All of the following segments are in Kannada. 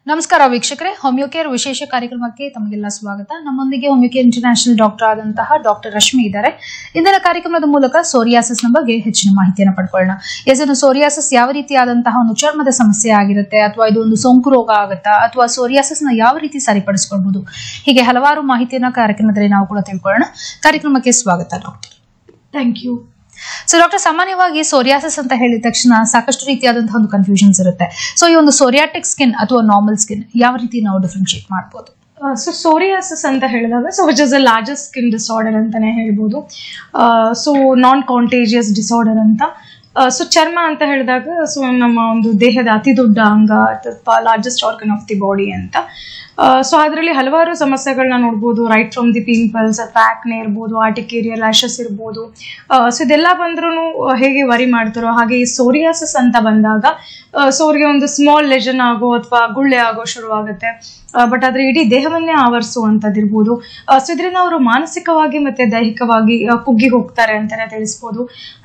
ನಮಸ್ಕಾರ ವೀಕ್ಷಕರೇ, ಹೋಮಿಯೋಕೇರ್ ವಿಶೇಷ ಕಾರ್ಯಕ್ರಮಕ್ಕೆ ತಮಗೆಲ್ಲ ಸ್ವಾಗತ. ನಮ್ಮೊಂದಿಗೆ ಹೋಮಿಯೋಕೇರ್ ಇಂಟರ್ನ್ಯಾಷನಲ್ ಡಾಕ್ಟರ್ ಆದಂತಹ ಡಾಕ್ಟರ್ ರಶ್ಮಿ ಇದ್ದಾರೆ. ಇಂದಿನ ಕಾರ್ಯಕ್ರಮದ ಮೂಲಕ ಸೋರಿಯಾಸಿಸ್ ನ ಬಗ್ಗೆ ಹೆಚ್ಚಿನ ಮಾಹಿತಿಯನ್ನು ಪಡ್ಕೊಳ್ಳೋಣ. ಇದನ್ನು ಸೋರಿಯಾಸಿಸ್ ಯಾವ ರೀತಿಯಾದಂತಹ ಒಂದು ಚರ್ಮದ ಸಮಸ್ಯೆ ಆಗಿರುತ್ತೆ, ಅಥವಾ ಇದು ಒಂದು ಸೋಂಕು ರೋಗ ಆಗುತ್ತಾ, ಅಥವಾ ಸೋರಿಯಾಸಿಸ್ ನ ಯಾವ ರೀತಿ ಸರಿಪಡಿಸಿಕೊಳ್ಳಬಹುದು, ಹೀಗೆ ಹಲವಾರು ಮಾಹಿತಿಯನ್ನ ಕಾರ್ಯಕ್ರಮದಲ್ಲಿ ನಾವು ಕೂಡ ತಿಳ್ಕೊಳ್ಳೋಣ. ಕಾರ್ಯಕ್ರಮಕ್ಕೆ ಸ್ವಾಗತ doctor. Thank you. So doctor, ಸಾಮಾನ್ಯವಾಗಿ ಸೋರಿಯಾಸಿಸ್ ಅಂತ ಹೇಳಿದ ತಕ್ಷಣ ಸಾಕಷ್ಟು ರೀತಿಯಾದಂತಹ ಒಂದು ಕನ್ಫ್ಯೂಷನ್ಸ್ ಇರುತ್ತೆ. ಸೊ ಈ ಒಂದು ಸೋರಿಯಾಟಿಕ್ ಸ್ಕಿನ್ ಅಥವಾ ನಾರ್ಮಲ್ ಸ್ಕಿನ್ ಯಾವ ರೀತಿ ನಾವು ಡಿಫ್ರೆನ್ಶಿಯೇಟ್ ಮಾಡಬಹುದು? ಸೊ ಸೋರಿಯಾಸಿಸ್ ಅಂತ ಹೇಳಿದಾಗ which is the largest skin disorder ಅಂತಾನೆ ಹೇಳ್ಬೋದು. ಸೊ ನಾನ್ ಕಾಂಟೇಜಿಯಸ್ ಡಿಸಾರ್ಡರ್ ಅಂತ. ಸೊ ಚರ್ಮ ಅಂತ ಹೇಳಿದಾಗ ಸೊ ನಮ್ಮ ಒಂದು ದೇಹದ ಅತಿ ದೊಡ್ಡ ಅಂಗ ಅಥವಾ largest organ of the body ಅಂತ. ಸೊ ಅದರಲ್ಲಿ ಹಲವಾರು ಸಮಸ್ಯೆಗಳನ್ನ ನೋಡ್ಬೋದು. ರೈಟ್ ಫ್ರಮ್ ದಿ ಪಿಂಪಲ್ಸ್ ಅಥವಾ ಆಕ್ನೆ ಇರ್ಬೋದು, ಆರ್ಟಿಕೇರಿಯಾ ಲ್ಯಾಶಸ್ ಇರ್ಬೋದು. ಸೊ ಇದೆಲ್ಲ ಬಂದ್ರೂ ಹೇಗೆ ವರಿ ಮಾಡ್ತಾರೋ ಹಾಗೆ ಈ ಸೋರಿಯಾಸಿಸ್ ಅಂತ ಬಂದಾಗ ಸೊ ಅವ್ರಿಗೆ ಒಂದು ಸ್ಮಾಲ್ ಲೆಜನ್ ಆಗೋ ಅಥವಾ ಗುಳ್ಳೆ ಆಗೋ ಶುರು ಆಗುತ್ತೆ. ಬಟ್ ಆದ್ರೆ ಇಡೀ ದೇಹವನ್ನೇ ಆವರಿಸುವಂಥದ್ದಿರ್ಬೋದು. ಸೊ ಇದರಿಂದ ಅವರು ಮಾನಸಿಕವಾಗಿ ಮತ್ತೆ ದೈಹಿಕವಾಗಿ ಕುಗ್ಗಿ ಹೋಗ್ತಾರೆ ಅಂತಾನೆ ತಿಳಿಸ್ಬೋದು.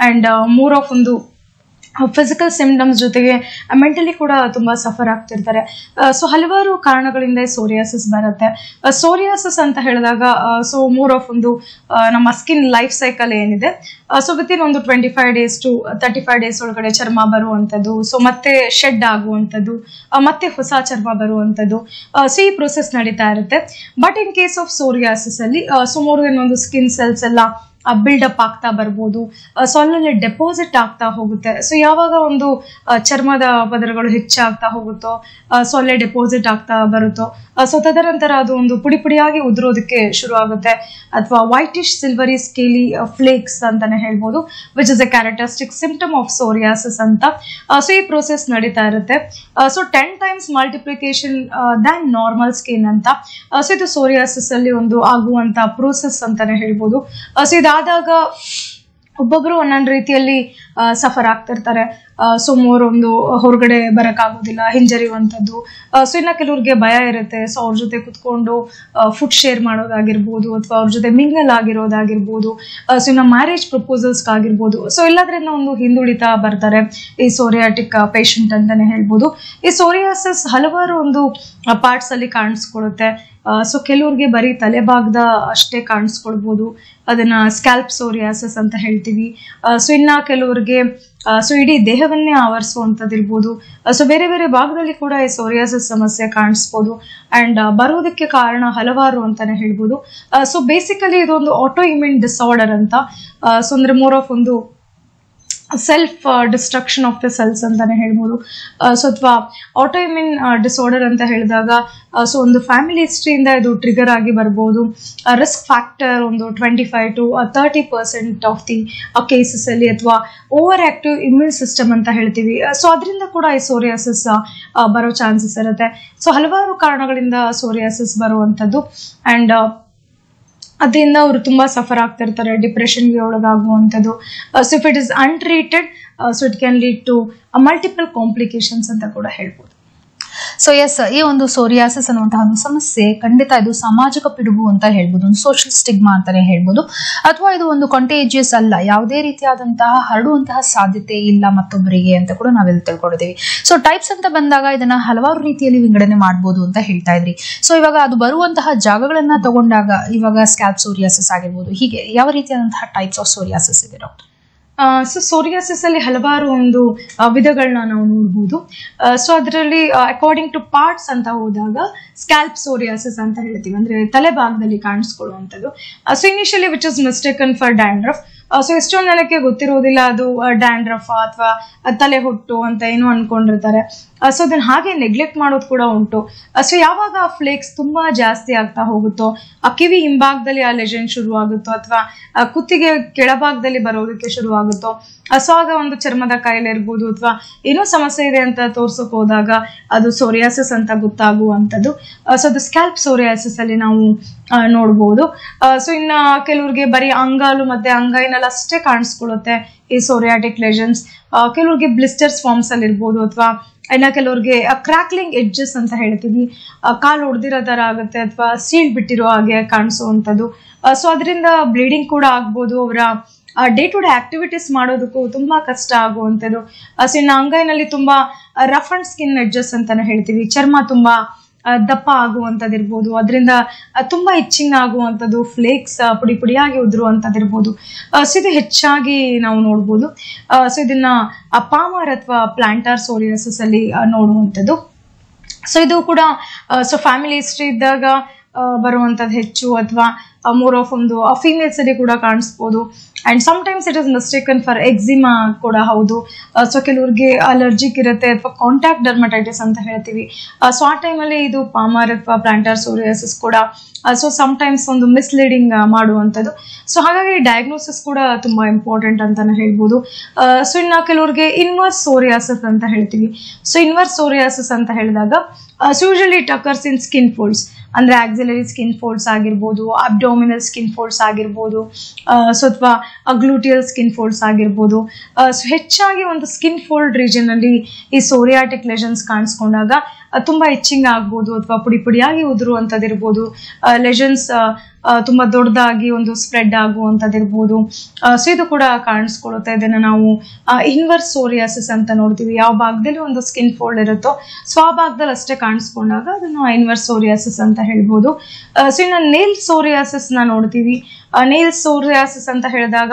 ಅಂಡ್ ಮೋರ್ ಆಫ್ ಒಂದು ಫಿಸಿಕಲ್ ಸಿಂಪ್ಟಮ್ಸ್ ಜೊತೆಗೆ ಮೆಂಟಲಿ ಕೂಡ ತುಂಬಾ ಸಫರ್ ಆಗ್ತಿರ್ತಾರೆ. ಸೊ ಹಲವಾರು ಕಾರಣಗಳಿಂದ ಸೋರಿಯಾಸಿಸ್ ಬರುತ್ತೆ. ಸೋರಿಯಾಸಿಸ್ ಅಂತ ಹೇಳಿದಾಗ ಸೊ ಮೋರ್ ಆಫ್ ಒಂದು ನಮ್ಮ ಸ್ಕಿನ್ ಲೈಫ್ ಸೈಕಲ್ ಏನಿದೆ, ಸೊ ವಿತಿನ್ ಒಂದು 25 days to 35 days ಒಳಗಡೆ ಚರ್ಮ ಬರುವಂಥದ್ದು, ಸೊ ಮತ್ತೆ ಶೆಡ್ ಆಗುವಂಥದ್ದು, ಮತ್ತೆ ಹೊಸ ಚರ್ಮ ಬರುವಂಥದ್ದು. ಸೊ ಈ ಪ್ರೊಸೆಸ್ ನಡೀತಾ ಇರುತ್ತೆ. But in case of psoriasis ಅಲ್ಲಿ ಸೊ ಮೋರ್ ದೆನ್ ಒಂದು ಸ್ಕಿನ್ ಸೆಲ್ಸ್ ಎಲ್ಲ ಬಿಲ್ಡಪ್ ಆಗ್ತಾ ಬರ್ಬೋದು. ಸೊ ಅಲ್ಲಲ್ಲಿ ಡೆಪಾಸಿಟ್ ಆಗ್ತಾ ಹೋಗುತ್ತೆ. ಸೊ ಯಾವಾಗ ಒಂದು ಚರ್ಮದ ಪದರಗಳು ಹೆಚ್ಚಾಗ್ತಾ ಹೋಗುತ್ತೋ ಸೊ ಅಲ್ಲೇ ಡೆಪಾಸಿಟ್ ಆಗ್ತಾ ಬರುತ್ತೋ ಸೊ ತದನಂತರ ಅದು ಒಂದು ಪುಡಿ ಪುಡಿಯಾಗಿ ಉದುರೋದಕ್ಕೆ ಶುರು ಆಗುತ್ತೆ. ಅಥವಾ ವೈಟಿಶ್ ಸಿಲ್ವರಿ ಸ್ಕೇಲಿ ಫ್ಲೇಕ್ಸ್ ಅಂತಾನೆ ಹೇಳ್ಬೋದು, which is A characteristic symptom of psoriasis ಅಂತ. ಸೊ ಈ ಪ್ರೋಸೆಸ್ ನಡೀತಾ ಇರುತ್ತೆ. So 10 times multiplication than normal skin ಅಂತ. ಸೊ ಇದು ಸೋರಿಯಾಸಿಸ್ ಅಲ್ಲಿ ಒಂದು ಆಗುವಂತ ಪ್ರೋಸೆಸ್ ಅಂತಾನೆ ಹೇಳ್ಬೋದು. ಸೊ ಇದಾದಾಗ ಒಬ್ಬೊಬ್ರು ಒಂದೊಂದು ರೀತಿಯಲ್ಲಿ ಸಫರ್ ಆಗ್ತಿರ್ತಾರೆ. ಸೊ ಮೋರ್ ಒಂದು ಹೊರಗಡೆ ಬರಕ್ಕಾಗೋದಿಲ್ಲ, ಹಿಂಜರಿಯುವಂಥದ್ದು. ಸೊ ಇನ್ನ ಕೆಲವ್ರಿಗೆ ಭಯ ಇರುತ್ತೆ. ಸೊ ಅವ್ರ ಜೊತೆ ಕುತ್ಕೊಂಡು ಫುಡ್ ಶೇರ್ ಮಾಡೋದಾಗಿರ್ಬೋದು, ಅಥವಾ ಅವ್ರ ಜೊತೆ ಮಿಂಗಲ್ ಆಗಿರೋದಾಗಿರ್ಬೋದು. ಸೊ ಇನ್ನ ಮ್ಯಾರೇಜ್ ಪ್ರಪೋಸಲ್ಸ್ ಆಗಿರ್ಬೋದು. ಸೊ ಎಲ್ಲದ್ರಿಂದ ಒಂದು ಹಿಂದುಳಿತಾ ಬರ್ತಾರೆ ಈ ಸೋರಿಯಾಟಿಕ್ ಪೇಷಂಟ್ ಅಂತಾನೆ ಹೇಳ್ಬೋದು. ಈ ಸೋರಿಯಾಸಿಸ್ ಹಲವಾರು ಒಂದು ಪಾರ್ಟ್ಸ್ ಅಲ್ಲಿ ಕಾಣಿಸ್ಕೊಳ್ಳುತ್ತೆ. ಸೊ ಕೆಲವ್ರಿಗೆ ಬರೀ ತಲೆಭಾಗದ ಅಷ್ಟೇ ಕಾಣಿಸ್ಕೊಳ್ಬೋದು, ಅದನ್ನ ಸ್ಕ್ಯಾಲ್ಪ್ ಸೋರಿಯಾಸಿಸ್ ಅಂತ ಹೇಳ್ತೀವಿ. ಸೊ ಇನ್ನ ಕೆಲವ್ರಿಗೆ ಸೊ ಇಡೀ ದೇಹವನ್ನೇ ಆವರಿಸುವಂಥದ್ದಿರ್ಬೋದು. ಸೊ ಬೇರೆ ಬೇರೆ ಭಾಗದಲ್ಲಿ ಕೂಡ ಈ ಸೋರಿಯಾಸಿಸ್ ಸಮಸ್ಯೆ ಕಾಣಿಸ್ಬೋದು. ಅಂಡ್ ಬರೋದಕ್ಕೆ ಕಾರಣ ಹಲವಾರು ಅಂತಾನೆ ಹೇಳ್ಬೋದು. ಸೊ ಬೇಸಿಕಲಿ ಇದೊಂದು ಆಟೋ ಇಮ್ಯೂನ್ ಡಿಸಾರ್ಡರ್ ಅಂತ. ಸೊ ಅಂದ್ರೆ ಮೋರ್ ಆಫ್ ಒಂದು self destruction of the cells ಅಂತಾನೆ ಹೇಳ್ಬೋದು. ಸೊ ಅಥವಾ ಆಟೋ ಇಮ್ಯೂನ್ ಡಿಸಾರ್ಡರ್ ಅಂತ ಹೇಳಿದಾಗ ಸೊ ಒಂದು ಫ್ಯಾಮಿಲಿ ಹಿಸ್ಟ್ರಿಯಿಂದ ಇದು ಟ್ರಿಗರ್ ಆಗಿ ಬರ್ಬೋದು. ರಿಸ್ಕ್ ಫ್ಯಾಕ್ಟರ್ ಒಂದು 25 to 30% ಆಫ್ ದಿ ಕೇಸಸ್ ಅಲ್ಲಿ, ಅಥವಾ ಓವರ್ ಆಕ್ಟಿವ್ ಇಮ್ಯೂನ್ ಸಿಸ್ಟಮ್ ಅಂತ ಹೇಳ್ತೀವಿ. ಸೊ ಅದರಿಂದ ಕೂಡ ಈ ಸೋರಿಯಾಸಿಸ್ ಬರೋ ಚಾನ್ಸಸ್ ಇರುತ್ತೆ. ಸೊ ಹಲವಾರು ಕಾರಣಗಳಿಂದ ಸೋರಿಯಾಸಿಸ್ ಬರುವಂಥದ್ದು. ಅಂಡ್ ಅದರಿಂದ ಅವರು ತುಂಬಾ ಸಫರ್ ಆಗ್ತಿರ್ತಾರೆ, ಡಿಪ್ರೆಷನ್ಗೆ ಒಳಗಾಗುವಂಥದ್ದು. So if it is untreated so it can lead to multiple complications ಅಂತ ಕೂಡ ಹೇಳ್ಬೋದು. ಸೊ ಎಸ್, ಈ ಒಂದು ಸೋರಿಯಾಸಿಸ್ ಅನ್ನುವಂತಹ ಒಂದು ಸಮಸ್ಯೆ ಖಂಡಿತ ಇದು ಸಾಮಾಜಿಕ ಪಿಡುಗು ಅಂತ ಹೇಳ್ಬೋದು, ಒಂದು ಸೋಷಿಯಲ್ ಸ್ಟಿಗ್ಮಾ ಅಂತಾನೆ ಹೇಳ್ಬೋದು. ಅಥವಾ ಇದು ಒಂದು ಕಂಟೇಜಿಯಸ್ ಅಲ್ಲ, ಯಾವುದೇ ರೀತಿಯಾದಂತಹ ಹರಡುವಂತಹ ಸಾಧ್ಯತೆ ಇಲ್ಲ ಮತ್ತೊಬ್ಬರಿಗೆ ಅಂತ ಕೂಡ ನಾವೆಲ್ಲ ತಿಳ್ಕೊಂಡಿದ್ದೀವಿ. ಸೊ ಟೈಪ್ಸ್ ಅಂತ ಬಂದಾಗ ಇದನ್ನ ಹಲವಾರು ರೀತಿಯಲ್ಲಿ ವಿಂಗಡಣೆ ಮಾಡ್ಬೋದು ಅಂತ ಹೇಳ್ತಾ ಇದ್ರಿ. ಸೊ ಇವಾಗ ಅದು ಬರುವಂತಹ ಜಾಗಗಳನ್ನ ತಗೊಂಡಾಗ ಇವಾಗ ಸ್ಕ್ಯಾಲ್ಪ್ ಸೋರಿಯಾಸಿಸ್ ಆಗಿರ್ಬೋದು, ಹೀಗೆ ಯಾವ ರೀತಿಯಾದಂತಹ ಟೈಪ್ಸ್ ಆಫ್ ಸೋರಿಯಾಸಿಸ್ ಇದೆ ಡಾಕ್ಟರ್? ಸೊ ಸೋರಿಯಾಸಿಸ್ ಅಲ್ಲಿ ಹಲವಾರು ಒಂದು ವಿಧಗಳನ್ನ ನಾವು ನೋಡ್ಬೋದು. ಸೊ ಅದರಲ್ಲಿ ಅಕಾರ್ಡಿಂಗ್ ಟು ಪಾರ್ಟ್ಸ್ ಅಂತ ಹೋದಾಗ ಸ್ಕ್ಯಾಲ್ಪ್ ಸೋರಿಯಾಸಿಸ್ ಅಂತ ಹೇಳ್ತೀವಿ, ಅಂದ್ರೆ ತಲೆ ಭಾಗದಲ್ಲಿ ಕಾಣಿಸ್ಕೊಳ್ಳುವಂಥದ್ದು. So initially which is mistaken for dandruff. So ಎಷ್ಟೊಂದು ಜನಕ್ಕೆ ಗೊತ್ತಿರೋದಿಲ್ಲ ಅದು ಡ್ಯಾಂಡ್ರಫ್ ಅಥವಾ ತಲೆ ಹೊಟ್ಟು ಅಂತ ಏನೋ ಅನ್ಕೊಂಡಿರ್ತಾರೆ. ಸೊ ಅದನ್ನ ಹಾಗೆ ನೆಗ್ಲೆಕ್ಟ್ ಮಾಡೋದು ಕೂಡ ಉಂಟು. ಸೊ ಯಾವಾಗ ಫ್ಲೇಕ್ಸ್ ತುಂಬಾ ಜಾಸ್ತಿ ಆಗ್ತಾ ಹೋಗುತ್ತೋ, ಆ ಕಿವಿ ಹಿಂಭಾಗದಲ್ಲಿ ಆ ಲೆಜನ್ ಶುರು ಆಗುತ್ತೋ, ಅಥವಾ ಕುತ್ತಿಗೆ ಕೆಳಭಾಗದಲ್ಲಿ ಬರೋದಕ್ಕೆ ಶುರು ಆಗುತ್ತೋ, ಸೊ ಆಗ ಒಂದು ಚರ್ಮದ ಕಾಯಿಲೆ ಇರ್ಬೋದು, ಅಥವಾ ಏನೋ ಸಮಸ್ಯೆ ಇದೆ ಅಂತ ತೋರ್ಸಕ್ ಹೋದಾಗ ಅದು ಸೋರಿಯಾಸಿಸ್ ಅಂತ ಗೊತ್ತಾಗುವಂಥದ್ದು. ಸೊ ಅದು ಸ್ಕ್ಯಾಲ್ಪ್ ಸೋರಿಯಾಸಿಸ್ ಅಲ್ಲಿ ನಾವು ನೋಡ್ಬೋದು. ಸೊ ಇನ್ನ ಕೆಲವ್ರಿಗೆ ಬರೀ ಅಂಗಾಲು ಮತ್ತೆ ಅಂಗೈನಲ್ಲಿ ಅಷ್ಟೇ ಕಾಣಿಸ್ಕೊಳ್ಳುತ್ತೆ ಈ ಸೋರಿಯಾಟಿಕ್ ಲೆಜನ್ಸ್. ಕೆಲವ್ರಿಗೆ ಬ್ಲಿಸ್ಟರ್ಸ್ ಫಾರ್ಮ್ಸ್ ಅಲ್ಲಿ ಇರ್ಬೋದು, ಅಥವಾ ಇನ್ನ ಕೆಲವ್ರಿಗೆ ಕ್ರಾಕ್ಲಿಂಗ್ ಎಡ್ಜಸ್ ಅಂತ ಹೇಳ್ತೀವಿ, ಕಾಲು ಹೊಡೆದಿರೋ ತರ ಆಗುತ್ತೆ, ಅಥವಾ ಸೀಳ್ ಬಿಟ್ಟಿರೋ ಹಾಗೆ ಕಾಣಿಸುವಂಥದ್ದು. ಸೊ ಅದರಿಂದ ಬ್ಲೀಡಿಂಗ್ ಕೂಡ ಆಗ್ಬೋದು, ಅವರ ಡೇ ಟು ಡೇ ಆಕ್ಟಿವಿಟೀಸ್ ಮಾಡೋದಕ್ಕೂ ತುಂಬಾ ಕಷ್ಟ ಆಗುವಂಥದ್ದು. ಸೊ ಇನ್ನು ಅಂಗೈನಲ್ಲಿ ತುಂಬಾ ರಫ್ ಅಂಡ್ ಸ್ಕಿನ್ ಎಡ್ಜಸ್ ಅಂತಾನೆ ಹೇಳ್ತೀವಿ, ಚರ್ಮ ತುಂಬಾ ದಪ್ಪ ಆಗುವಂಥದ್ದಿರ್ಬೋದು, ಅದರಿಂದ ತುಂಬಾ ಇಚ್ಚಿಂಗ್ ಆಗುವಂಥದ್ದು, ಫ್ಲೇಕ್ಸ್ ಪುಡಿ ಪುಡಿಯಾಗಿ ಉದುರುವಂಥದ್ದಿರ್ಬೋದು. ಸೊ ಇದು ಹೆಚ್ಚಾಗಿ ನಾವು ನೋಡ್ಬೋದು. ಸೊ ಇದನ್ನ ಪಾಮರ್ ಅಥವಾ ಪ್ಲಾಂಟಾರ್ ಸೋರಿಯಾಸಿಸ್ ಅಲ್ಲಿ ನೋಡುವಂಥದ್ದು. ಸೊ ಇದು ಕೂಡ ಸೊ ಫ್ಯಾಮಿಲಿ ಹಿಸ್ಟ್ರಿ ಇದ್ದಾಗ ಬರುವಂಥದ್ದು ಹೆಚ್ಚು, ಅಥವಾ ಮೋರ್ ಆಫ್ ಒಂದು ಫೀಮೇಲ್ಸ್ ಅಲ್ಲಿ ಕೂಡ ಕಾಣಿಸ್ಬೋದು. And sometimes it is mistaken for eczema ಕೂಡ ಹೌದು. ಸೊ ಕೆಲವ್ರಿಗೆ ಅಲರ್ಜಿಕ್ ಇರುತ್ತೆ ಅಥವಾ ಕಾಂಟ್ಯಾಕ್ಟ್ ಡರ್ಮಟೈಟಿಸ್ ಅಂತ ಹೇಳ್ತೀವಿ. ಸೊ ಆ ಟೈಮಲ್ಲಿ ಇದು ಪಾಮರ್ ಅಥವಾ ಪ್ಲಾಂಟಾರ್ ಸೋರಿಯಾಸಿಸ್ ಕೂಡ ಸೊ ಸಮ್ಟೈಮ್ಸ್ ಒಂದು ಮಿಸ್ಲೀಡಿಂಗ್ ಮಾಡುವಂಥದ್ದು. ಸೊ ಹಾಗಾಗಿ ಡಯಾಗ್ನೋಸಿಸ್ ಕೂಡ ತುಂಬಾ ಇಂಪಾರ್ಟೆಂಟ್ ಅಂತಾನೆ ಹೇಳ್ಬೋದು. ಸೊ ಇನ್ನು ಕೆಲವ್ರಿಗೆ ಇನ್ವರ್ಸ್ ಸೋರಿಯಾಸಿಸ್ ಅಂತ ಹೇಳ್ತೀವಿ. ಸೊ ಇನ್ವರ್ಸ್ ಸೋರಿಯಾಸಿಸ್ ಅಂತ ಹೇಳಿದಾಗ usually it occurs in skin folds, ಅಂದ್ರೆ ಆಕ್ಸಿಲರಿ ಸ್ಕಿನ್ ಫೋಲ್ಡ್ಸ್ ಆಗಿರ್ಬೋದು, ಅಬ್ಡೋಮಿನಲ್ ಸ್ಕಿನ್ ಫೋಲ್ಡ್ಸ್ ಆಗಿರ್ಬೋದು, ಸೊ ಅಥವಾ ಗ್ಲೂಟಿಯಲ್ ಸ್ಕಿನ್ ಫೋಲ್ಡ್ಸ್ ಆಗಿರ್ಬೋದು. ಸೊ ಹೆಚ್ಚಾಗಿ ಒಂದು ಸ್ಕಿನ್ ಫೋಲ್ಡ್ ರೀಜನ್ ಅಲ್ಲಿ ಈ ಸೋರಿಯಾಟಿಕ್ ಲೆಷನ್ಸ್ ಕಾಣಿಸ್ಕೊಂಡಾಗ ತುಂಬಾ ಇಚ್ಚಿಂಗ್ ಆಗ್ಬೋದು, ಅಥವಾ ಪುಡಿ ಪುಡಿಯಾಗಿ ಉದುರುವಂಥದ್ದಿರ್ಬೋದು, ಲೆಷನ್ಸ್ ತುಂಬಾ ದೊಡ್ಡದಾಗಿ ಒಂದು ಸ್ಪ್ರೆಡ್ ಆಗುವಂಥದ್ದಿರ್ಬೋದು. ಸೊ ಇದು ಕೂಡ ಕಾಣಿಸ್ಕೊಳ್ಳುತ್ತೆ. ಇದನ್ನ ನಾವು ಇನ್ವರ್ಸ್ ಸೋರಿಯಾಸಿಸ್ ಅಂತ ನೋಡ್ತೀವಿ. ಯಾವ ಭಾಗದಲ್ಲಿ ಒಂದು ಸ್ಕಿನ್ ಫೋಲ್ಡ್ ಇರುತ್ತೋ ಸೊ ಆ ಭಾಗದಲ್ಲಿ ಅಷ್ಟೇ ಕಾಣಿಸ್ಕೊಂಡಾಗ ಅದನ್ನು ಇನ್ವರ್ಸ್ ಸೋರಿಯಾಸಿಸ್ ಅಂತ ಹೇಳ್ಬೋದು. ಸೊ ಇನ್ನು ನೇಲ್ ಸೋರಿಯಾಸಿಸ್ ನ ನೋಡ್ತೀವಿ. ನೇಲ್ ಸೋರಿಯಾಸಿಸ್ ಅಂತ ಹೇಳಿದಾಗ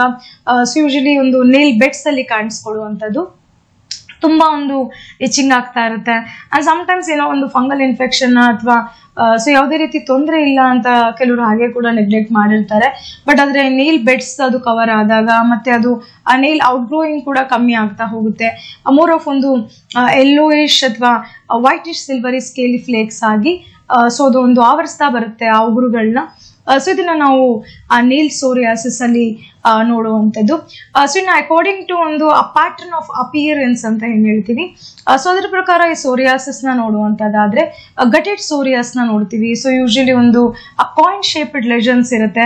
ಸೊ ಯೂಶಲಿ ಒಂದು ನೇಲ್ ಬೆಡ್ಸ್ ಅಲ್ಲಿ ಕಾಣಿಸ್ಕೊಳ್ಳುವಂಥದ್ದು, ತುಂಬಾ ಒಂದು ಇಚಿಂಗ್ ಆಗ್ತಾ ಇರುತ್ತೆ. ಅಂಡ್ ಸಮ್ಟೈಮ್ಸ್ ಏನೋ ಒಂದು ಫಂಗಲ್ ಇನ್ಫೆಕ್ಷನ್ ಅಥವಾ ಸೊ ಯಾವುದೇ ರೀತಿ ತೊಂದರೆ ಇಲ್ಲ ಅಂತ ಕೆಲವರು ಹಾಗೆ ಕೂಡ ನೆಗ್ಲೆಕ್ಟ್ ಮಾಡಿರ್ತಾರೆ. ಬಟ್ ಆದ್ರೆ ನೇಲ್ ಬೆಡ್ಸ್ ಅದು ಕವರ್ ಆದಾಗ ಮತ್ತೆ ಅದು ಆ ನೇಲ್ ಔಟ್ಗ್ರೋಯಿಂಗ್ ಕೂಡ ಕಮ್ಮಿ ಆಗ್ತಾ ಹೋಗುತ್ತೆ. ಮೋರ್ ಆಫ್ ಒಂದು ಯೆಲ್ಲೋಯಿಶ್ ಅಥವಾ ವೈಟಿಶ್ ಸಿಲ್ವರಿ ಸ್ಕೇಲಿ ಫ್ಲೇಕ್ಸ್ ಆಗಿ ಸೊ ಅದು ಒಂದು ಆವರಿಸ್ತಾ ಬರುತ್ತೆ ಆ ಉಗುರುಗಳನ್ನ. ಸೊ ಇದನ್ನ ನಾವು ಆ ನೇಲ್ ಸೋರಿಯಾಸಿಸ್ ಅಲ್ಲಿ ನೋಡುವಂಥದ್ದು. ಸೊ ಇನ್ನು ಅಕಾರ್ಡಿಂಗ್ ಟು ಒಂದು ಪ್ಯಾಟರ್ನ್ ಆಫ್ ಅಪಿಯರೆನ್ಸ್ ಅಂತ ಏನ್ ಹೇಳ್ತೀವಿ, ಸೊ ಅದ್ರ ಪ್ರಕಾರ ಈ ಸೋರಿಯಾಸಿಸ್ ನ ನೋಡುವಂತದ್ದಾದ್ರೆ ಗಟೆಡ್ ಸೋರಿಯಾಸ್ ನ ನೋಡ್ತೀವಿ. ಸೊ ಯೂಶಲಿ ಒಂದು ಕಾಯಿನ್ ಶೇಪ್ಡ್ ಲೆಷನ್ಸ್ ಇರುತ್ತೆ.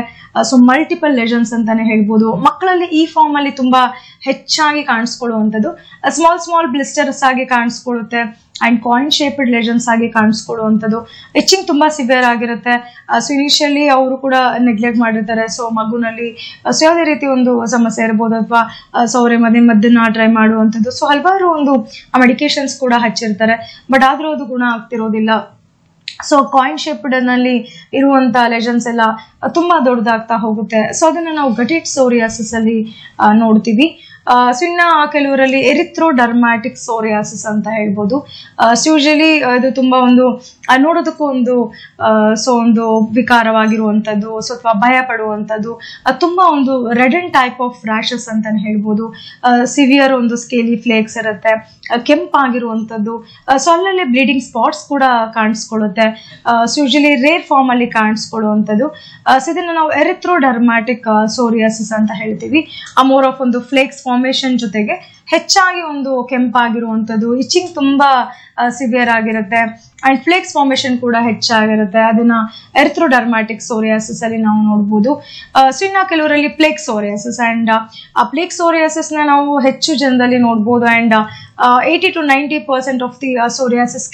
ಸೊ ಮಲ್ಟಿಪಲ್ ಲೆಷನ್ಸ್ ಅಂತಾನೆ ಹೇಳ್ಬೋದು. ಮಕ್ಕಳಲ್ಲಿ ಈ ಫಾರ್ಮ್ ಅಲ್ಲಿ ತುಂಬಾ ಹೆಚ್ಚಾಗಿ ಕಾಣಿಸ್ಕೊಳ್ಳುವಂಥದ್ದು. ಸ್ಮಾಲ್ ಸ್ಮಾಲ್ ಬ್ಲಿಸ್ಟರ್ಸ್ ಆಗಿ ಕಾಣಿಸ್ಕೊಳ್ಳುತ್ತೆ ಅಂಡ್ ಕಾಯಿನ್ ಶೇಪ್ಡ್ ಲೆಷನ್ಸ್ ಆಗಿ ಕಾಣಿಸ್ಕೊಳ್ಳುವಂಥದ್ದು. ಇಚ್ಚಿಂಗ್ ತುಂಬಾ ಸಿವಿಯರ್ ಆಗಿರುತ್ತೆ. ಸೊ ಇನಿಷಿಯಲಿ ಅವರು ಕೂಡ ನೆಗ್ಲೆಕ್ಟ್ ಮಾಡಿರ್ತಾರೆ. ಸೊ ಮಗುನಲ್ಲಿ ಸೊ ಯಾವುದೇ ರೀತಿ ಒಂದು ಸಮಸ್ಯೆ ಇರ್ಬೋದು, ಅಥವಾ ಸೊ ಅವರೇ ಮದ್ದನ್ನ ಟ್ರೈ ಮಾಡುವಂಥದ್ದು. ಸೊ ಹಲವಾರು ಒಂದು ಮೆಡಿಕೇಶನ್ಸ್ ಕೂಡ ಹಚ್ಚಿರ್ತಾರೆ, ಬಟ್ ಆದ್ರೂ ಅದು ಗುಣ ಆಗ್ತಿರೋದಿಲ್ಲ. ಸೊ ಕಾಯಿನ್ ಶೇಪ್ಡ್ ನಲ್ಲಿ ಇರುವಂತ ಲೆಷನ್ಸ್ ಎಲ್ಲ ತುಂಬಾ ದೊಡ್ಡದಾಗ್ತಾ ಹೋಗುತ್ತೆ. ಸೊ ಅದನ್ನ ನಾವು ಗಟೆಡ್ ಸೋರಿಯಾಸಿಸ್ ಅಲ್ಲಿ ನೋಡ್ತೀವಿ. ಸೊ ಇನ್ನ ಕೆಲವರಲ್ಲಿ ಎರಿಥ್ರೋಡರ್ಮ್ಯಾಟಿಕ್ ಸೋರಿಯಾಸಿಸ್ ಅಂತ ಹೇಳ್ಬೋದು. ಯೂಶಲಿ ಇದು ತುಂಬಾ ಒಂದು ನೋಡೋದಕ್ಕೂ ಒಂದು ಸೊ ಒಂದು ವಿಕಾರವಾಗಿರುವಂಥದ್ದು, ಸೊ ಅಥವಾ ಭಯ ಪಡುವಂಥದ್ದು, ತುಂಬಾ ಒಂದು red and type of rashes ಅಂತಾನೆ ಹೇಳ್ಬೋದು. ಸಿವಿಯರ್ ಒಂದು ಸ್ಕೇಲಿ ಫ್ಲೇಕ್ಸ್ ಇರುತ್ತೆ, ಕೆಂಪಾಗಿರುವಂಥದ್ದು. ಸೊ ಅಲ್ಲಲ್ಲಿ ಬ್ಲೀಡಿಂಗ್ ಸ್ಪಾಟ್ಸ್ ಕೂಡ ಕಾಣಿಸ್ಕೊಳ್ಳುತ್ತೆ. ಸೊ ಯೂಶಲಿ ರೇರ್ ಫಾರ್ಮ್ ಅಲ್ಲಿ ಕಾಣಿಸ್ಕೊಳ್ಳುವಂಥದ್ದು. ಸೊ ಇದನ್ನ ನಾವು ಎರಿಥ್ರೋಡರ್ಮ್ಯಾಟಿಕ್ ಸೋರಿಯಾಸಿಸ್ ಅಂತ ಹೇಳ್ತೀವಿ. ಮೋರ್ ಆಫ್ ಒಂದು ಫ್ಲೇಕ್ಸ್ ಫಾರ್ಮೇಶನ್ ಜೊತೆಗೆ ಹೆಚ್ಚಾಗಿ ಒಂದು ಕೆಂಪಾಗಿರುವಂಥದ್ದು, ಇಚಿಂಗ್ ತುಂಬಾ ಸಿವಿಯರ್ ಆಗಿರುತ್ತೆ ಅಂಡ್ ಫ್ಲೇಕ್ಸ್ ಫಾರ್ಮೇಶನ್ ಕೂಡ ಹೆಚ್ಚಾಗಿರುತ್ತೆ. ಅದನ್ನ ಎರಿಥ್ರೋಡರ್ಮ್ಯಾಟಿಕ್ ಸೋರಿಯಾಸಿಸ್ ಅಲ್ಲಿ ನಾವು ನೋಡ್ಬೋದು. ಸೊ ಇನ್ನ ಕೆಲವರಲ್ಲಿ ಪ್ಲೇಕ್ ಸೋರಿಯಾಸಿಸ್, ಅಂಡ್ ಆ ಪ್ಲೇಕ್ ಸೋರಿಯಾಸಿಸ್ ನ ನಾವು ಹೆಚ್ಚು ಜನದಲ್ಲಿ ನೋಡ್ಬೋದು. And 80 to 90% of the psoriasis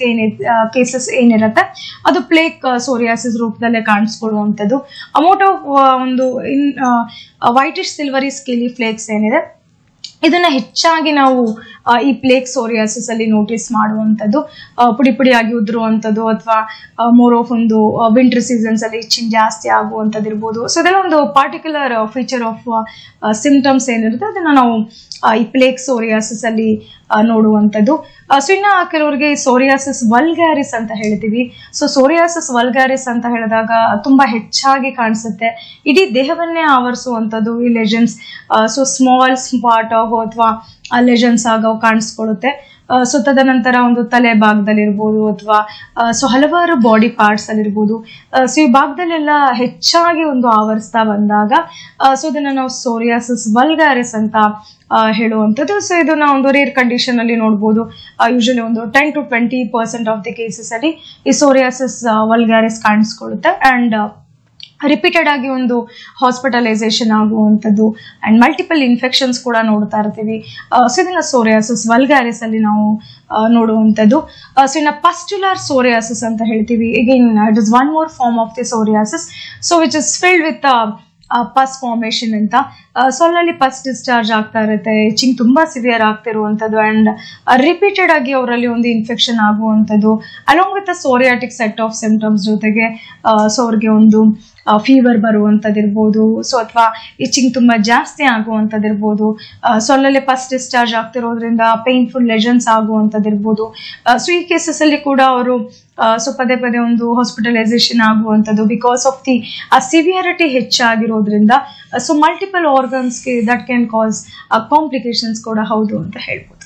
cases ಏನಿರುತ್ತೆ ಅದು ಪ್ಲೇಕ್ ಸೋರಿಯಾಸಿಸ್ ರೂಪದಲ್ಲೇ ಕಾಣಿಸ್ಕೊಳ್ಳುವಂಥದ್ದು. ಅಮೌಂಟ್ ಆಫ್ ಒಂದು ವೈಟಿಶ್ ಸಿಲ್ವರಿ ಸ್ಕೇಲಿ ಫ್ಲೇಕ್ಸ್ ಏನಿದೆ ಇದನ್ನ ಹೆಚ್ಚಾಗಿ ನಾವು ಈ ಪ್ಲೇಕ್ ಸೋರಿಯಾಸಿಸ್ ಅಲ್ಲಿ ನೋಟಿಸ್ ಮಾಡುವಂಥದ್ದು. ಪುಡಿ ಪುಡಿಯಾಗಿ ಉದುರುವಂಥದ್ದು, ಅಥವಾ ಮೋರ್ ಆಫ್ ಒಂದು ವಿಂಟರ್ ಸೀಸನ್ಸ್ ಅಲ್ಲಿ ಇಚ್ಚಿಂಗ್ ಜಾಸ್ತಿ ಆಗುವಂಥದ್ದು ಇರ್ಬೋದು. ಸೊ ಇದೆಲ್ಲ ಒಂದು ಪಾರ್ಟಿಕ್ಯುಲರ್ ಫೀಚರ್ ಆಫ್ ಸಿಂಪ್ಟಮ್ಸ್ ಏನಿರುತ್ತೆ ಅದನ್ನ ನಾವು ಈ ಪ್ಲೇಕ್ ಸೋರಿಯಾಸಿಸ್ ಅಲ್ಲಿ ನೋಡುವಂಥದ್ದು. ಸೊ ಇನ್ನ ಕೆಲವರಿಗೆ ಸೋರಿಯಾಸಿಸ್ ವಲ್ಗ್ಯಾರಿಸ್ ಅಂತ ಹೇಳ್ತೀವಿ. ಸೊ ಸೋರಿಯಾಸಿಸ್ ವಲ್ಗ್ಯಾರಿಸ್ ಅಂತ ಹೇಳಿದಾಗ ತುಂಬಾ ಹೆಚ್ಚಾಗಿ ಕಾಣಿಸುತ್ತೆ, ಇಡೀ ದೇಹವನ್ನೇ ಆವರಿಸುವಂಥದ್ದು ಈ ಲೆಷನ್ಸ್. ಸೊ ಸ್ಮಾಲ್ ಸ್ಪಾಟ್ ಆಗೋ ಅಥವಾ ಲೆಷನ್ಸ್ ಆಗೋ ಕಾಣಿಸ್ಕೊಳ್ಳುತ್ತೆ. ಸೊ ತದನಂತರ ಒಂದು ತಲೆ ಭಾಗದಲ್ಲಿ ಇರ್ಬೋದು, ಅಥವಾ ಸೊ ಹಲವಾರು ಬಾಡಿ ಪಾರ್ಟ್ಸ್ ಅಲ್ಲಿ ಇರ್ಬೋದು. ಸೊ ಈ ಭಾಗದಲ್ಲೆಲ್ಲ ಹೆಚ್ಚಾಗಿ ಒಂದು ಆವರಿಸ್ತಾ ಬಂದಾಗ ಸೊ ಇದನ್ನ ನಾವು ಸೋರಿಯಾಸಿಸ್ ವಲ್ಗ್ಯಾರಿಸ್ ಅಂತ ಹೇಳುವಂಥದ್ದು. ಸೊ ಇದನ್ನ ಒಂದು ರೇರ್ ಕಂಡೀಷನ್ ಅಲ್ಲಿ ನೋಡ್ಬೋದು. ಯೂಶಲಿ ಒಂದು 10 to 20% ಆಫ್ ದಿ ಕೇಸಸ್ ಅಲ್ಲಿ ಈ ಸೋರಿಯಾಸಿಸ್ ವಲ್ಗ್ಯಾರಿಸ್ ಕಾಣಿಸ್ಕೊಳ್ಳುತ್ತೆ. ಅಂಡ್ ರಿಪೀಟೆಡ್ ಆಗಿ ಒಂದು ಹಾಸ್ಪಿಟಲೈಸೇಷನ್ ಆಗುವಂಥದ್ದು ಅಂಡ್ ಮಲ್ಟಿಪಲ್ ಇನ್ಫೆಕ್ಷನ್ಸ್ ಕೂಡ ನೋಡ್ತಾ ಇರ್ತೀವಿ. ಸೊ ಇದನ್ನ ಸೋರಿಯಾಸಿಸ್ ವಲ್ಗ್ಯಾರಿಸ್ ಅಲ್ಲಿ ನಾವು ನೋಡುವಂಥದ್ದು. ಸೊ ಇನ್ನ ಪಸ್ಟ್ಯುಲರ್ ಸೋರಿಯಾಸಿಸ್ ಅಂತ ಹೇಳ್ತೀವಿ. Again it is one more form of the psoriasis, so which is filled with pus formation ಅಂತ. ಸೊ ಅಲ್ಲಲ್ಲಿ ಪಸ್ ಡಿಸ್ಚಾರ್ಜ್ ಆಗ್ತಾ ಇರುತ್ತೆ, ಇಚಿಂಗ್ ತುಂಬಾ ಸಿವಿಯರ್ ಆಗ್ತಿರುವಂಥದ್ದು ಅಂಡ್ ರಿಪೀಟೆಡ್ ಆಗಿ ಅವರಲ್ಲಿ ಒಂದು ಇನ್ಫೆಕ್ಷನ್ ಆಗುವಂಥದ್ದು along with psoriatic set of symptoms ಜೊತೆಗೆ ಸೊ ಅವ್ರಿಗೆ ಒಂದು ಫೀವರ್ ಬರುವಂಥದ್ದಿರ್ಬೋದು, ಸೊ ಅಥವಾ ಇಚಿಂಗ್ ತುಂಬಾ ಜಾಸ್ತಿ ಆಗುವಂಥದ್ದಿರ್ಬೋದು, ಸೊ ಅಲ್ಲಲ್ಲಿ ಪಸ್ ಡಿಸ್ಚಾರ್ಜ್ ಆಗ್ತಿರೋದ್ರಿಂದ ಪೇನ್ಫುಲ್ ಲೆಜನ್ಸ್ ಆಗುವಂಥದ್ದಿರ್ಬೋದು. ಸೊ ಈ ಕೇಸಸ್ ಅಲ್ಲಿ ಕೂಡ ಅವರು ಸೊ ಪದೇ ಪದೇ ಒಂದು ಹಾಸ್ಪಿಟಲೈಸೇಷನ್ ಆಗುವಂಥದ್ದು ಬಿಕಾಸ್ ಆಫ್ ದಿ ಸಿವಿಯರಿಟಿ ಹೆಚ್ಚಾಗಿರೋದ್ರಿಂದ. ಸೊ ಮಲ್ಟಿಪಲ್ ಆರ್ಗನ್ಸ್ಗೆ ದಟ್ ಕ್ಯಾನ್ ಕಾಸ್ ಕಾಂಪ್ಲಿಕೇಶನ್ಸ್ ಕೂಡ ಹೌದು ಅಂತ ಹೇಳ್ಬೋದು.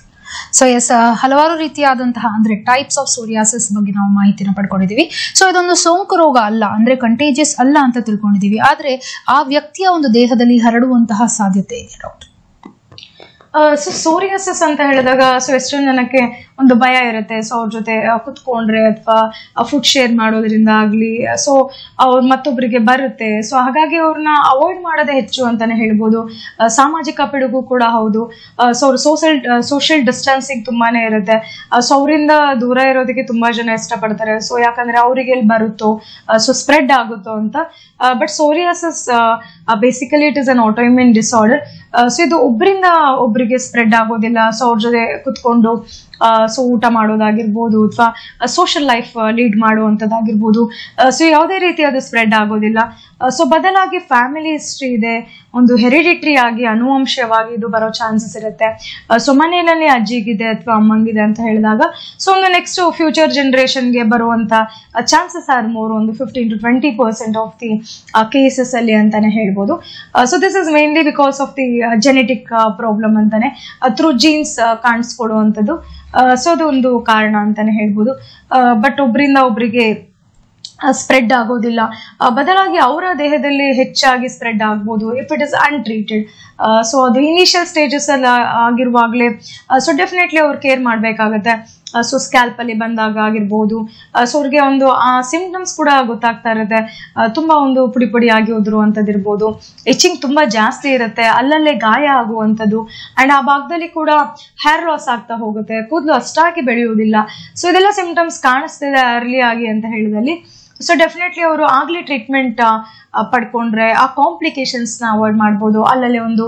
ಸೊ ಎಸ್, ಹಲವಾರು ರೀತಿಯಾದಂತಹ ಅಂದ್ರೆ ಟೈಪ್ಸ್ ಆಫ್ ಸೋರಿಯಾಸಿಸ್ ಬಗ್ಗೆ ನಾವು ಮಾಹಿತಿನ ಪಡ್ಕೊಂಡಿದೀವಿ. ಸೊ ಇದೊಂದು ಸೋಂಕು ರೋಗ ಅಲ್ಲ, ಅಂದ್ರೆ ಕಂಟೇಜಿಯಸ್ ಅಲ್ಲ ಅಂತ ತಿಳ್ಕೊಂಡಿದೀವಿ. ಆದ್ರೆ ಆ ವ್ಯಕ್ತಿಯ ಒಂದು ದೇಹದಲ್ಲಿ ಹರಡುವಂತಹ ಸಾಧ್ಯತೆ ಇದೆ ಡಾಕ್ಟರ್. ಸೊ ಸೋರಿಯಾಸಿಸ್ ಅಂತ ಹೇಳಿದಾಗ ಸೊ ಎಷ್ಟೊಂದು ಜನಕ್ಕೆ ಒಂದು ಭಯ ಇರುತ್ತೆ. ಸೊ ಅವ್ರ ಜೊತೆ ಕುತ್ಕೊಂಡ್ರೆ ಅಥವಾ ಫುಡ್ ಶೇರ್ ಮಾಡೋದ್ರಿಂದ ಆಗ್ಲಿ ಸೊ ಅವ್ರ ಮತ್ತೊಬ್ಬರಿಗೆ ಬರುತ್ತೆ. ಸೊ ಹಾಗಾಗಿ ಅವ್ರನ್ನ ಅವಾಯ್ಡ್ ಮಾಡೋದೇ ಹೆಚ್ಚು ಅಂತಾನೆ ಹೇಳ್ಬೋದು. ಸಾಮಾಜಿಕ ಪಿಡುಗು ಕೂಡ ಹೌದು. ಸೊ ಅವ್ರು ಸೋಷಿಯಲ್ ಡಿಸ್ಟೆನ್ಸಿಂಗ್ ತುಂಬಾನೇ ಇರುತ್ತೆ. ಸೊ ಅವರಿಂದ ದೂರ ಇರೋದಕ್ಕೆ ತುಂಬಾ ಜನ ಇಷ್ಟಪಡ್ತಾರೆ. ಸೊ ಯಾಕಂದ್ರೆ ಅವ್ರಿಗೆ ಎಲ್ಲಿ ಬರುತ್ತೋ ಸೊ ಸ್ಪ್ರೆಡ್ ಆಗುತ್ತೋ ಅಂತ. But psoriasis basically it is an autoimmune disorder. So ಇದು ಒಬ್ಬರಿಂದ ಒಬ್ಬರಿಗೆ ಸ್ಪ್ರೆಡ್ ಆಗೋದಿಲ್ಲ. ಸೊ ಅವ್ರ ಜೊತೆ ಕುತ್ಕೊಂಡು ಸೊ ಊಟ ಮಾಡೋದಾಗಿರ್ಬೋದು ಅಥವಾ ಸೋಷಿಯಲ್ ಲೈಫ್ ಲೀಡ್ ಮಾಡುವಂಥದ್ದಾಗಿರ್ಬೋದು. ಸೊ ಯಾವುದೇ ರೀತಿ ಅದು ಸ್ಪ್ರೆಡ್ ಆಗೋದಿಲ್ಲ. ಸೊ ಬದಲಾಗಿ ಫ್ಯಾಮಿಲಿ ಹಿಸ್ಟ್ರಿ ಇದೆ, ಒಂದು ಹೆರಿಡಿಟ್ರಿ ಆಗಿ ಅನುವಂಶವಾಗಿ ಇದು ಬರೋ ಚಾನ್ಸಸ್ ಇರುತ್ತೆ. ಸೊ ಮನೆಯಲ್ಲಿ ಅಜ್ಜಿಗಿದೆ ಅಥವಾ ಅಮ್ಮಂಗಿದೆ ಅಂತ ಹೇಳಿದಾಗ ಸೊ ಒಂದು ನೆಕ್ಸ್ಟ್ ಫ್ಯೂಚರ್ ಜನರೇಷನ್ಗೆ ಬರುವಂತ ಚಾನ್ಸಸ್ ಆರ್ ಮೋರ್, ಒಂದು 15 to 20% ಆಫ್ ದಿ ಕೇಸಸ್ ಅಲ್ಲಿ ಅಂತಾನೆ ಹೇಳ್ಬೋದು. So this is mainly because of the genetic problem ಅಂತಾನೆ, ಥ್ರೂ ಜೀನ್ಸ್ ಕಾಣಿಸ್ಕೊಡುವಂಥದ್ದು. ಸೊ ಅದು ಒಂದು ಕಾರಣ ಅಂತಾನೆ ಹೇಳ್ಬೋದು. ಬಟ್ ಒಬ್ಬರಿಂದ ಒಬ್ಬರಿಗೆ ಸ್ಪ್ರೆಡ್ ಆಗೋದಿಲ್ಲ, ಬದಲಾಗಿ ಅವರ ದೇಹದಲ್ಲಿ ಹೆಚ್ಚಾಗಿ ಸ್ಪ್ರೆಡ್ ಆಗ್ಬೋದು if it is untreated. So ಅದು ಇನಿಷಿಯಲ್ ಸ್ಟೇಜಸ್ ಅಲ್ಲಿ ಆಗಿರುವಾಗಲೇ ಸೊ ಡೆಫಿನೆಟ್ಲಿ ಅವ್ರು ಕೇರ್ ಮಾಡಬೇಕಾಗತ್ತೆ. ಸೊ ಸ್ಕ್ಯಾಲ್ಪ್ ಅಲ್ಲಿ ಬಂದಾಗ ಆಗಿರ್ಬೋದು, ಸೊ ಅವ್ರಿಗೆ ಒಂದು ಆ ಸಿಂಪ್ಟಮ್ಸ್ ಕೂಡ ಗೊತ್ತಾಗ್ತಾ ಇರುತ್ತೆ. ತುಂಬಾ ಒಂದು ಪುಡಿ ಪುಡಿ ಆಗಿ ಉದುರುವಂಥದ್ದಿರ್ಬೋದು, ಇಚಿಂಗ್ ತುಂಬಾ ಜಾಸ್ತಿ ಇರುತ್ತೆ, ಅಲ್ಲಲ್ಲೇ ಗಾಯ ಆಗುವಂಥದ್ದು ಅಂಡ್ ಆ ಭಾಗದಲ್ಲಿ ಕೂಡ ಹೇರ್ ಲಾಸ್ ಆಗ್ತಾ ಹೋಗುತ್ತೆ, ಕೂದಲು ಅಷ್ಟಾಗಿ ಬೆಳೆಯುವುದಿಲ್ಲ. ಸೊ ಇದೆಲ್ಲ ಸಿಂಪ್ಟಮ್ಸ್ ಕಾಣಿಸ್ತಿದೆ ಅರ್ಲಿ ಆಗಿ ಅಂತ ಹೇಳಿದಲ್ಲಿ ಸೊ ಡೆಫಿನೆಟ್ಲಿ ಅವರು ಆಗ್ಲಿ ಟ್ರೀಟ್ಮೆಂಟ್ ಪಡ್ಕೊಂಡ್ರೆ ಆ ಕಾಂಪ್ಲಿಕೇಶನ್ಸ್ ನ ಅವಾಯ್ಡ್ ಮಾಡ್ಬೋದು. ಅಲ್ಲಲ್ಲಿ ಒಂದು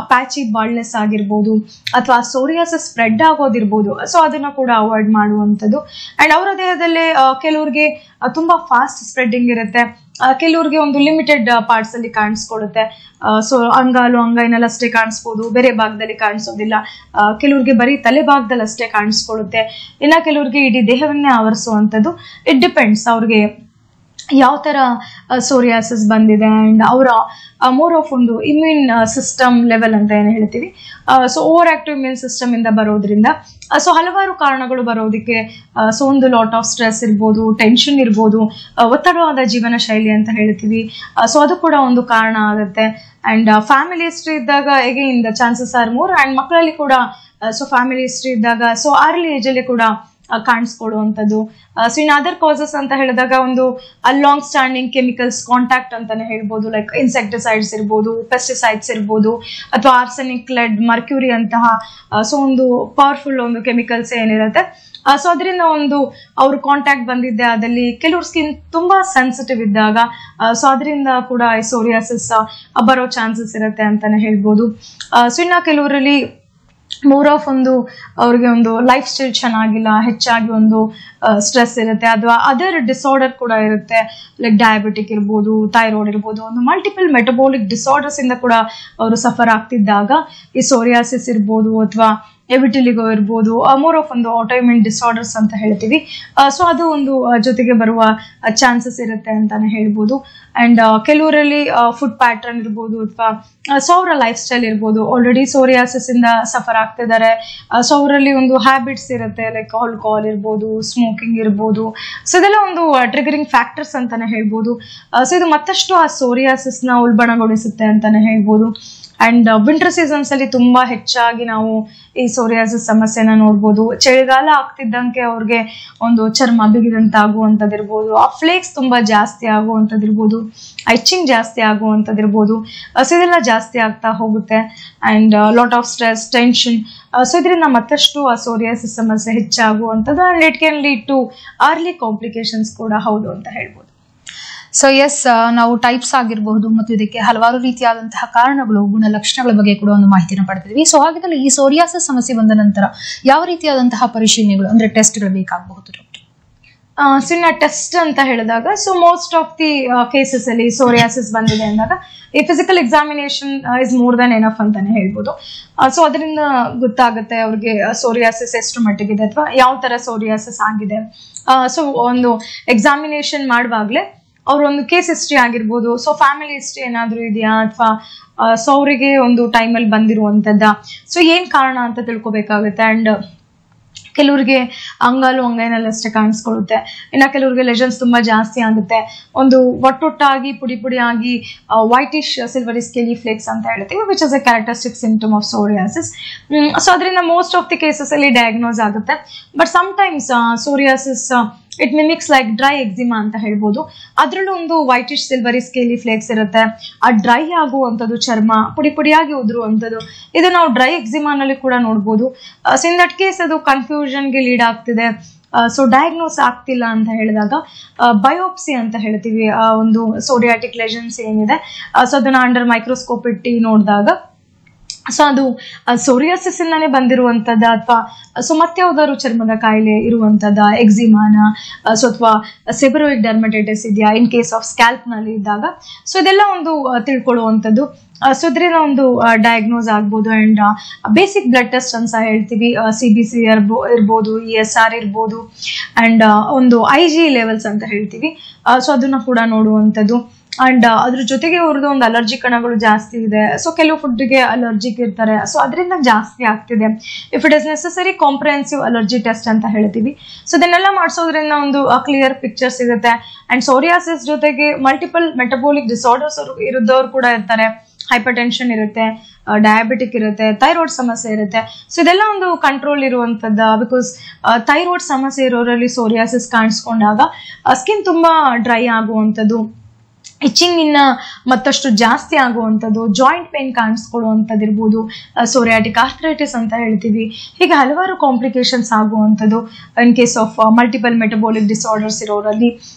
ಪ್ಯಾಚಿ ಬಾಲ್ನೆಸ್ ಆಗಿರ್ಬೋದು ಅಥವಾ ಸೋರಿಯಾಸಿಸ್ ಸ್ಪ್ರೆಡ್ ಆಗೋದಿರ್ಬೋದು. ಸೊ ಅದನ್ನ ಕೂಡ ಅವಾಯ್ಡ್ ಮಾಡುವಂಥದ್ದು. ಅಂಡ್ ಅವರ ದೇಹದಲ್ಲಿ ಕೆಲವ್ರಿಗೆ ತುಂಬಾ ಫಾಸ್ಟ್ ಸ್ಪ್ರೆಡ್ಡಿಂಗ್ ಇರುತ್ತೆ, ಕೆಲವ್ರಿಗೆ ಒಂದು ಲಿಮಿಟೆಡ್ ಪಾರ್ಟ್ಸ್ ಅಲ್ಲಿ ಕಾಣಿಸ್ಕೊಳ್ಳುತ್ತೆ. ಸೊ ಅಂಗಾಲು ಅಂಗೈನಲ್ಲಿ ಅಷ್ಟೇ ಕಾಣಿಸ್ಬೋದು, ಬೇರೆ ಭಾಗದಲ್ಲಿ ಕಾಣಿಸೋದಿಲ್ಲ. ಕೆಲವ್ರಿಗೆ ಬರೀ ತಲೆ ಭಾಗದಲ್ಲಿ ಅಷ್ಟೇ ಕಾಣಿಸ್ಕೊಳ್ಳುತ್ತೆ, ಇನ್ನ ಕೆಲವ್ರಿಗೆ ಇಡೀ ದೇಹವನ್ನೇ ಆವರಿಸುವಂಥದ್ದು. ಇಟ್ ಡಿಪೆಂಡ್ಸ್ ಅವ್ರಿಗೆ ಯಾವ ತರ ಸೋರಿಯಾಸಿಸ್ ಬಂದಿದೆ ಅಂಡ್ ಅವರ ಮೋರ್ ಆಫ್ ಒಂದು ಇಮ್ಯೂನ್ ಸಿಸ್ಟಮ್ ಲೆವೆಲ್ ಅಂತ ಏನು ಹೇಳ್ತೀವಿ. So over active immune system ಇಂದ ಬರೋದ್ರಿಂದ ಸೊ ಹಲವಾರು ಕಾರಣಗಳು ಬರೋದಕ್ಕೆ. ಸೊ ಒಂದು ಲಾಟ್ ಆಫ್ ಸ್ಟ್ರೆಸ್ ಇರ್ಬೋದು, ಟೆನ್ಷನ್ ಇರ್ಬೋದು, ಒತ್ತಡವಾದ ಜೀವನ ಶೈಲಿ ಅಂತ ಹೇಳ್ತೀವಿ. ಸೊ ಅದು ಕೂಡ ಒಂದು ಕಾರಣ ಆಗುತ್ತೆ. ಅಂಡ್ ಫ್ಯಾಮಿಲಿ ಹಿಸ್ಟ್ರಿ ಇದ್ದಾಗ again the chances are more. And ಮಕ್ಕಳಲ್ಲಿ ಕೂಡ ಸೊ ಫ್ಯಾಮಿಲಿ ಹಿಸ್ಟ್ರಿ ಇದ್ದಾಗ ಸೊ ಅರ್ಲಿ ಏಜ್ ಅಲ್ಲಿ ಕೂಡ ಕಾಣಿಸ್ಕೊಡುವಂಥದ್ದು. ಸೊ ಇನ್ ಅದರ್ ಕಾಸಸ್ ಅಂತ ಹೇಳಿದಾಗ ಒಂದು ಲಾಂಗ್ ಸ್ಟ್ಯಾಂಡಿಂಗ್ ಕೆಮಿಕಲ್ಸ್ ಕಾಂಟ್ಯಾಕ್ಟ್ ಅಂತಾನೆ ಹೇಳ್ಬೋದು. ಲೈಕ್ ಇನ್ಸೆಕ್ಟಿಸೈಡ್ಸ್ ಇರ್ಬೋದು, ಪೆಸ್ಟಿಸೈಡ್ಸ್ ಇರ್ಬೋದು, ಅಥವಾ ಆರ್ಸೆನಿಕ್, ಲೆಡ್, ಮರ್ಕ್ಯೂರಿ ಅಂತಹ ಸೊ ಒಂದು ಪವರ್ಫುಲ್ ಒಂದು ಕೆಮಿಕಲ್ಸ್ ಏನಿರುತ್ತೆ. ಸೊ ಅದರಿಂದ ಒಂದು ಅವ್ರ ಕಾಂಟ್ಯಾಕ್ಟ್ ಬಂದಿದ್ದೆ ಅದಲ್ಲಿ ಕೆಲವ್ರ ಸ್ಕಿನ್ ತುಂಬಾ ಸೆನ್ಸಿಟಿವ್ ಇದ್ದಾಗ ಸೊ ಅದರಿಂದ ಕೂಡ ಸೋರಿಯಾಸಿಸ್ ಬರೋ ಚಾನ್ಸಸ್ ಇರುತ್ತೆ ಅಂತಾನೆ ಹೇಳ್ಬೋದು. ಸೊ ಇನ್ನ ಕೆಲವರಲ್ಲಿ ಮೋರ್ ಆಫ್ ಒಂದು ಅವ್ರಿಗೆ ಒಂದು ಲೈಫ್ ಸ್ಟೈಲ್ ಚೆನ್ನಾಗಿಲ್ಲ, ಹೆಚ್ಚಾಗಿ ಒಂದು ಸ್ಟ್ರೆಸ್ ಇರುತ್ತೆ, ಅಥವಾ ಅದರ್ ಡಿಸಾರ್ಡರ್ ಕೂಡ ಇರುತ್ತೆ. ಲೈಕ್ ಡಯಾಬಿಟಿಕ್ ಇರ್ಬೋದು, ಥೈರಾಯ್ಡ್ ಇರ್ಬೋದು, ಒಂದು ಮಲ್ಟಿಪಲ್ ಮೆಟಬಾಲಿಕ್ ಡಿಸಾರ್ಡರ್ಸ್ ಇಂದ ಕೂಡ ಅವರು ಸಫರ್ ಆಗ್ತಿದ್ದಾಗ ಈ ಸೋರಿಯಾಸಿಸ್ ಇರ್ಬೋದು ಅಥವಾ ಎವಿಟಿಲಿಗೋ ಇರ್ಬೋದು, ಮೋರ್ ಆಫ್ ಒಂದು ಆಟೋಇಮ್ಯೂನ್ ಡಿಸಾರ್ಡರ್ಸ್ ಅಂತ ಹೇಳ್ತೀವಿ. ಸೊ ಅದು ಒಂದು ಜೊತೆಗೆ ಬರುವ ಚಾನ್ಸಸ್ ಇರುತ್ತೆ ಅಂತಾನೆ ಹೇಳ್ಬೋದು. ಅಂಡ್ ಕೆಲವರಲ್ಲಿ ಫುಡ್ ಪ್ಯಾಟರ್ನ್ ಇರ್ಬೋದು ಅಥವಾ ಸೊ ಅವರ ಲೈಫ್ ಸ್ಟೈಲ್ ಇರ್ಬೋದು, ಆಲ್ರೆಡಿ ಸೋರಿಯಾಸಿಸ್ ಇಂದ ಸಫರ್ ಆಗ್ತಿದ್ದಾರೆ. ಸೊ ಅವರಲ್ಲಿ ಒಂದು ಹ್ಯಾಬಿಟ್ಸ್ ಇರುತ್ತೆ, ಲೈಕ್ ಆಲ್ಕೋಹಾಲ್ ಇರ್ಬೋದು, ಸ್ಮೋಕಿಂಗ್ ಇರ್ಬೋದು. ಸೊ ಇದೆಲ್ಲ ಒಂದು ಟ್ರಿಗರಿಂಗ್ ಫ್ಯಾಕ್ಟರ್ಸ್ ಅಂತಾನೆ ಹೇಳ್ಬೋದು. ಸೊ ಇದು ಮತ್ತಷ್ಟು ಆ ಸೋರಿಯಾಸಿಸ್ ನ ಉಲ್ಬಣಗೊಳಿಸುತ್ತೆ ಅಂತಾನೆ ಹೇಳ್ಬೋದು. ಅಂಡ್ ವಿಂಟರ್ ಸೀಸನ್ಸ್ ಅಲ್ಲಿ ತುಂಬಾ ಹೆಚ್ಚಾಗಿ ನಾವು ಈ ಸೋರಿಯಾಸಿಸ್ ಸಮಸ್ಯೆನ ನೋಡ್ಬೋದು. ಚಳಿಗಾಲ ಆಗ್ತಿದ್ದಂಗೆ ಅವ್ರಿಗೆ ಒಂದು ಚರ್ಮ ಬಿಗಿದಂತಾಗುವಂಥದ್ದಿರ್ಬೋದು, ಆ ಫ್ಲೇಕ್ಸ್ ತುಂಬಾ ಜಾಸ್ತಿ ಆಗುವಂಥದ್ದಿರ್ಬೋದು, ಇಚಿಂಗ್ ಜಾಸ್ತಿ ಆಗುವಂಥದ್ದಿರ್ಬೋದು. ಸೊ ಇದೆಲ್ಲ ಜಾಸ್ತಿ ಆಗ್ತಾ ಹೋಗುತ್ತೆ. And lot of stress, tension, so ಇದರಿಂದ ಮತ್ತಷ್ಟು ಆ ಸೋರಿಯಾಸಿಸ್ ಸಮಸ್ಯೆ ಹೆಚ್ಚಾಗುವಂಥದ್ದು. And it can lead to early complications ಕೂಡ ಹೌದು ಅಂತ ಹೇಳ್ಬೋದು. ಸೊ ಎಸ್, ನಾವು ಟೈಪ್ಸ್ ಆಗಿರಬಹುದು ಮತ್ತು ಇದಕ್ಕೆ ಹಲವಾರು ರೀತಿಯಾದಂತಹ ಕಾರಣಗಳು, ಗುಣಲಕ್ಷಣಗಳ ಬಗ್ಗೆ ಕೂಡ ಒಂದು ಮಾಹಿತಿನ ಪಡೆದಿದ್ವಿ. ಸೊ ಹಾಗಿದ್ದಲ್ಲಿ ಈ ಸೋರಿಯಾಸಿಸ್ ಸಮಸ್ಯೆ ಬಂದ ನಂತರ ಯಾವ ರೀತಿಯಾದಂತಹ ಪರಿಶೀಲನೆಗಳು ಅಂದ್ರೆ ಟೆಸ್ಟ್ಗಳು ಬೇಕಾಗಬಹುದು ಡಾಕ್ಟರ್? ಸೊ ಇನ್ನ ಟೆಸ್ಟ್ ಅಂತ ಹೇಳಿದಾಗ, so most of the cases ಅಲ್ಲಿ ಸೋರಿಯಾಸಿಸ್ ಬಂದಿದೆ ಅಂದಾಗ ಈ physical examination is more than enough ಅಂತಾನೆ ಹೇಳ್ಬೋದು. ಸೊ ಅದರಿಂದ ಗೊತ್ತಾಗುತ್ತೆ ಅವ್ರಿಗೆ ಸೋರಿಯಾಸಿಸ್ ಎಷ್ಟು ಮಟ್ಟಿಗಿದೆ ಅಥವಾ ಯಾವ ತರ ಸೋರಿಯಾಸಿಸ್ ಆಗಿದೆ. ಸೊ ಒಂದು ಎಕ್ಸಾಮಿನೇಷನ್ ಮಾಡುವಾಗಲೇ ಅವ್ರೊಂದು ಕೇಸ್ ಹಿಸ್ಟ್ರಿ ಆಗಿರ್ಬೋದು, ಸೊ ಫ್ಯಾಮಿಲಿ ಹಿಸ್ಟ್ರಿ ಏನಾದ್ರು ಇದೆಯಾ ಅಥವಾ ಸೊ ಅವರಿಗೆ ಒಂದು ಟೈಮಲ್ಲಿ ಬಂದಿರುವಂತದ್ದ, ಸೊ ಏನ್ ಕಾರಣ ಅಂತ ತಿಳ್ಕೊಬೇಕಾಗುತ್ತೆ. ಅಂಡ್ ಕೆಲವ್ರಿಗೆ ಅಂಗಾಲು ಅಂಗೈನಲ್ಲಷ್ಟೇ ಕಾಣಿಸ್ಕೊಳ್ಳುತ್ತೆ, ಇನ್ನು ಕೆಲವ್ರಿಗೆ ಲೆಷನ್ಸ್ ತುಂಬಾ ಜಾಸ್ತಿ ಆಗುತ್ತೆ, ಒಂದು ಒಟ್ಟೊಟ್ಟಾಗಿ ಪುಡಿ ಪುಡಿ ಆಗಿ ವೈಟಿಶ್ ಸಿಲ್ವರಿ ಸ್ಕೇಲಿ ಫ್ಲೇಕ್ಸ್ ಅಂತ ಹೇಳ್ತೀವಿ, which is A characteristic symptom of psoriasis. So ಅದರಿಂದ ಮೋಸ್ಟ್ ಆಫ್ ದಿ ಕೇಸಸ್ ಅಲ್ಲಿ ಡಯಾಗ್ನೋಸ್ ಆಗುತ್ತೆ. But sometimes psoriasis it mimics like dry eczema ಅಂತ ಹೇಳ್ಬೋದು. ಅದರಲ್ಲೂ ಒಂದು ವೈಟಿಶ್ ಸಿಲ್ವರಿ ಸ್ಕೇಲಿ ಫ್ಲೇಕ್ಸ್ ಇರುತ್ತೆ. ಆ ಡ್ರೈ ಆಗುವಂಥದ್ದು, ಚರ್ಮ ಪುಡಿ ಪುಡಿಯಾಗಿ ಉದುರುವಂಥದ್ದು, ಇದು ನಾವು ಡ್ರೈ ಎಕ್ಸಿಮಾನಲ್ಲಿ ಕೂಡ ನೋಡ್ಬೋದು. ಸೊ ಇನ್ ದಟ್ ಕೇಸ್ ಅದು ಕನ್ಫ್ಯೂಷನ್ಗೆ ಲೀಡ್ ಆಗ್ತಿದೆ. ಸೊ ಡಯಾಗ್ನೋಸ್ ಆಗ್ತಿಲ್ಲ ಅಂತ ಹೇಳಿದಾಗ ಬಯೋಪ್ಸಿ ಅಂತ ಹೇಳ್ತೀವಿ. ಒಂದು ಸೋರಿಯಾಟಿಕ್ ಲೆಷನ್ಸ್ ಏನಿದೆ, ಸೊ ಅದನ್ನ ಅಂಡರ್ ಮೈಕ್ರೋಸ್ಕೋಪ್ ಇಟ್ಟು ನೋಡಿದಾಗ ಸೊ ಅದು ಸೋರಿಯಾಸಿಸ್ ಇಂದಾನೆ ಬಂದಿರುವಂತದ್ದ ಅಥವಾ ಸೊ ಮತ್ತೆ ಯಾವ್ದಾದ್ರು ಚರ್ಮದ ಕಾಯಿಲೆ ಇರುವಂತದ್ದ, ಎಕ್ಸಿಮಾನ, ಸೊ ಅಥವಾ ಸೆಬರೋಯಿಕ್ ಡರ್ಮಟೈಟಿಸ್ ಇದೆಯಾ ಇನ್ ಕೇಸ್ ಆಫ್ ಸ್ಕ್ಯಾಲ್ಪ್ ನಲ್ಲಿ ಇದ್ದಾಗ, ಸೊ ಇದೆಲ್ಲ ಒಂದು ತಿಳ್ಕೊಳ್ಳುವಂಥದ್ದು. ಸೊ ಇದರಿಂದ ಒಂದು ಡಯಾಗ್ನೋಸ್ ಆಗ್ಬೋದು. ಅಂಡ್ ಬೇಸಿಕ್ ಬ್ಲಡ್ ಟೆಸ್ಟ್ ಅಂತ ಹೇಳ್ತೀವಿ, CBC ಇರ್ಬೋದು, ESR ಇರ್ಬೋದು, ಅಂಡ್ ಒಂದು IG ಲೆವೆಲ್ಸ್ ಅಂತ ಹೇಳ್ತೀವಿ. ಸೊ ಅದನ್ನ ಕೂಡ ನೋಡುವಂಥದ್ದು. ಅಂಡ್ ಅದ್ರ ಜೊತೆಗೆ ಅವ್ರದ್ದು ಒಂದು ಅಲರ್ಜಿ ಕಣಗಳು ಜಾಸ್ತಿ ಇದೆ, ಸೊ ಕೆಲವು ಫುಡ್ಗೆ ಅಲರ್ಜಿಕ್ ಇರ್ತಾರೆ, ಸೊ ಅದರಿಂದ ಜಾಸ್ತಿ ಆಗ್ತಿದೆ. If it is necessary comprehensive allergy test ಅಂತ ಹೇಳ್ತೀವಿ. ಸೊ ಇದನ್ನೆಲ್ಲ ಮಾಡಿಸೋದ್ರಿಂದ ಒಂದು ಕ್ಲಿಯರ್ ಪಿಕ್ಚರ್ ಸಿಗುತ್ತೆ. ಅಂಡ್ ಸೋರಿಯಾಸಿಸ್ ಜೊತೆಗೆ ಮಲ್ಟಿಪಲ್ ಮೆಟಬಾಲಿಕ್ ಡಿಸಾರ್ಡರ್ಸ್ ಇರೋದವ್ರು ಕೂಡ ಇರ್ತಾರೆ. ಹೈಪರ್ ಟೆನ್ಷನ್ ಇರುತ್ತೆ, ಡಯಾಬಿಟಿಕ್ ಇರುತ್ತೆ, ಥೈರಾಯ್ಡ್ ಸಮಸ್ಯೆ ಇರುತ್ತೆ. ಸೊ ಇದೆಲ್ಲ ಒಂದು ಕಂಟ್ರೋಲ್ ಇರುವಂತದ್ದ. ಬಿಕಾಸ್ ಥೈರಾಯ್ಡ್ ಸಮಸ್ಯೆ ಇರೋರಲ್ಲಿ ಸೋರಿಯಾಸಿಸ್ ಕಾಣಿಸ್ಕೊಂಡಾಗ ಸ್ಕಿನ್ ತುಂಬಾ ಡ್ರೈ ಆಗುವಂಥದ್ದು, ಇಚ್ಚಿಂಗ್ ಇನ್ನ ಮತ್ತಷ್ಟು ಜಾಸ್ತಿ ಆಗುವಂಥದ್ದು, ಜಾಯಿಂಟ್ ಪೇನ್ ಕಾಣಿಸ್ಕೊಳ್ಳುವಂಥದ್ದು ಇರ್ಬೋದು, ಸೋರಿಯಾಟಿಕ್ ಆರ್ಥರೈಟಿಸ್ ಅಂತ ಹೇಳ್ತೀವಿ. ಹೀಗೆ ಹಲವಾರು ಕಾಂಪ್ಲಿಕೇಶನ್ಸ್ ಆಗುವಂಥದ್ದು in case of multiple metabolic disorders ಇರೋರಲ್ಲಿ.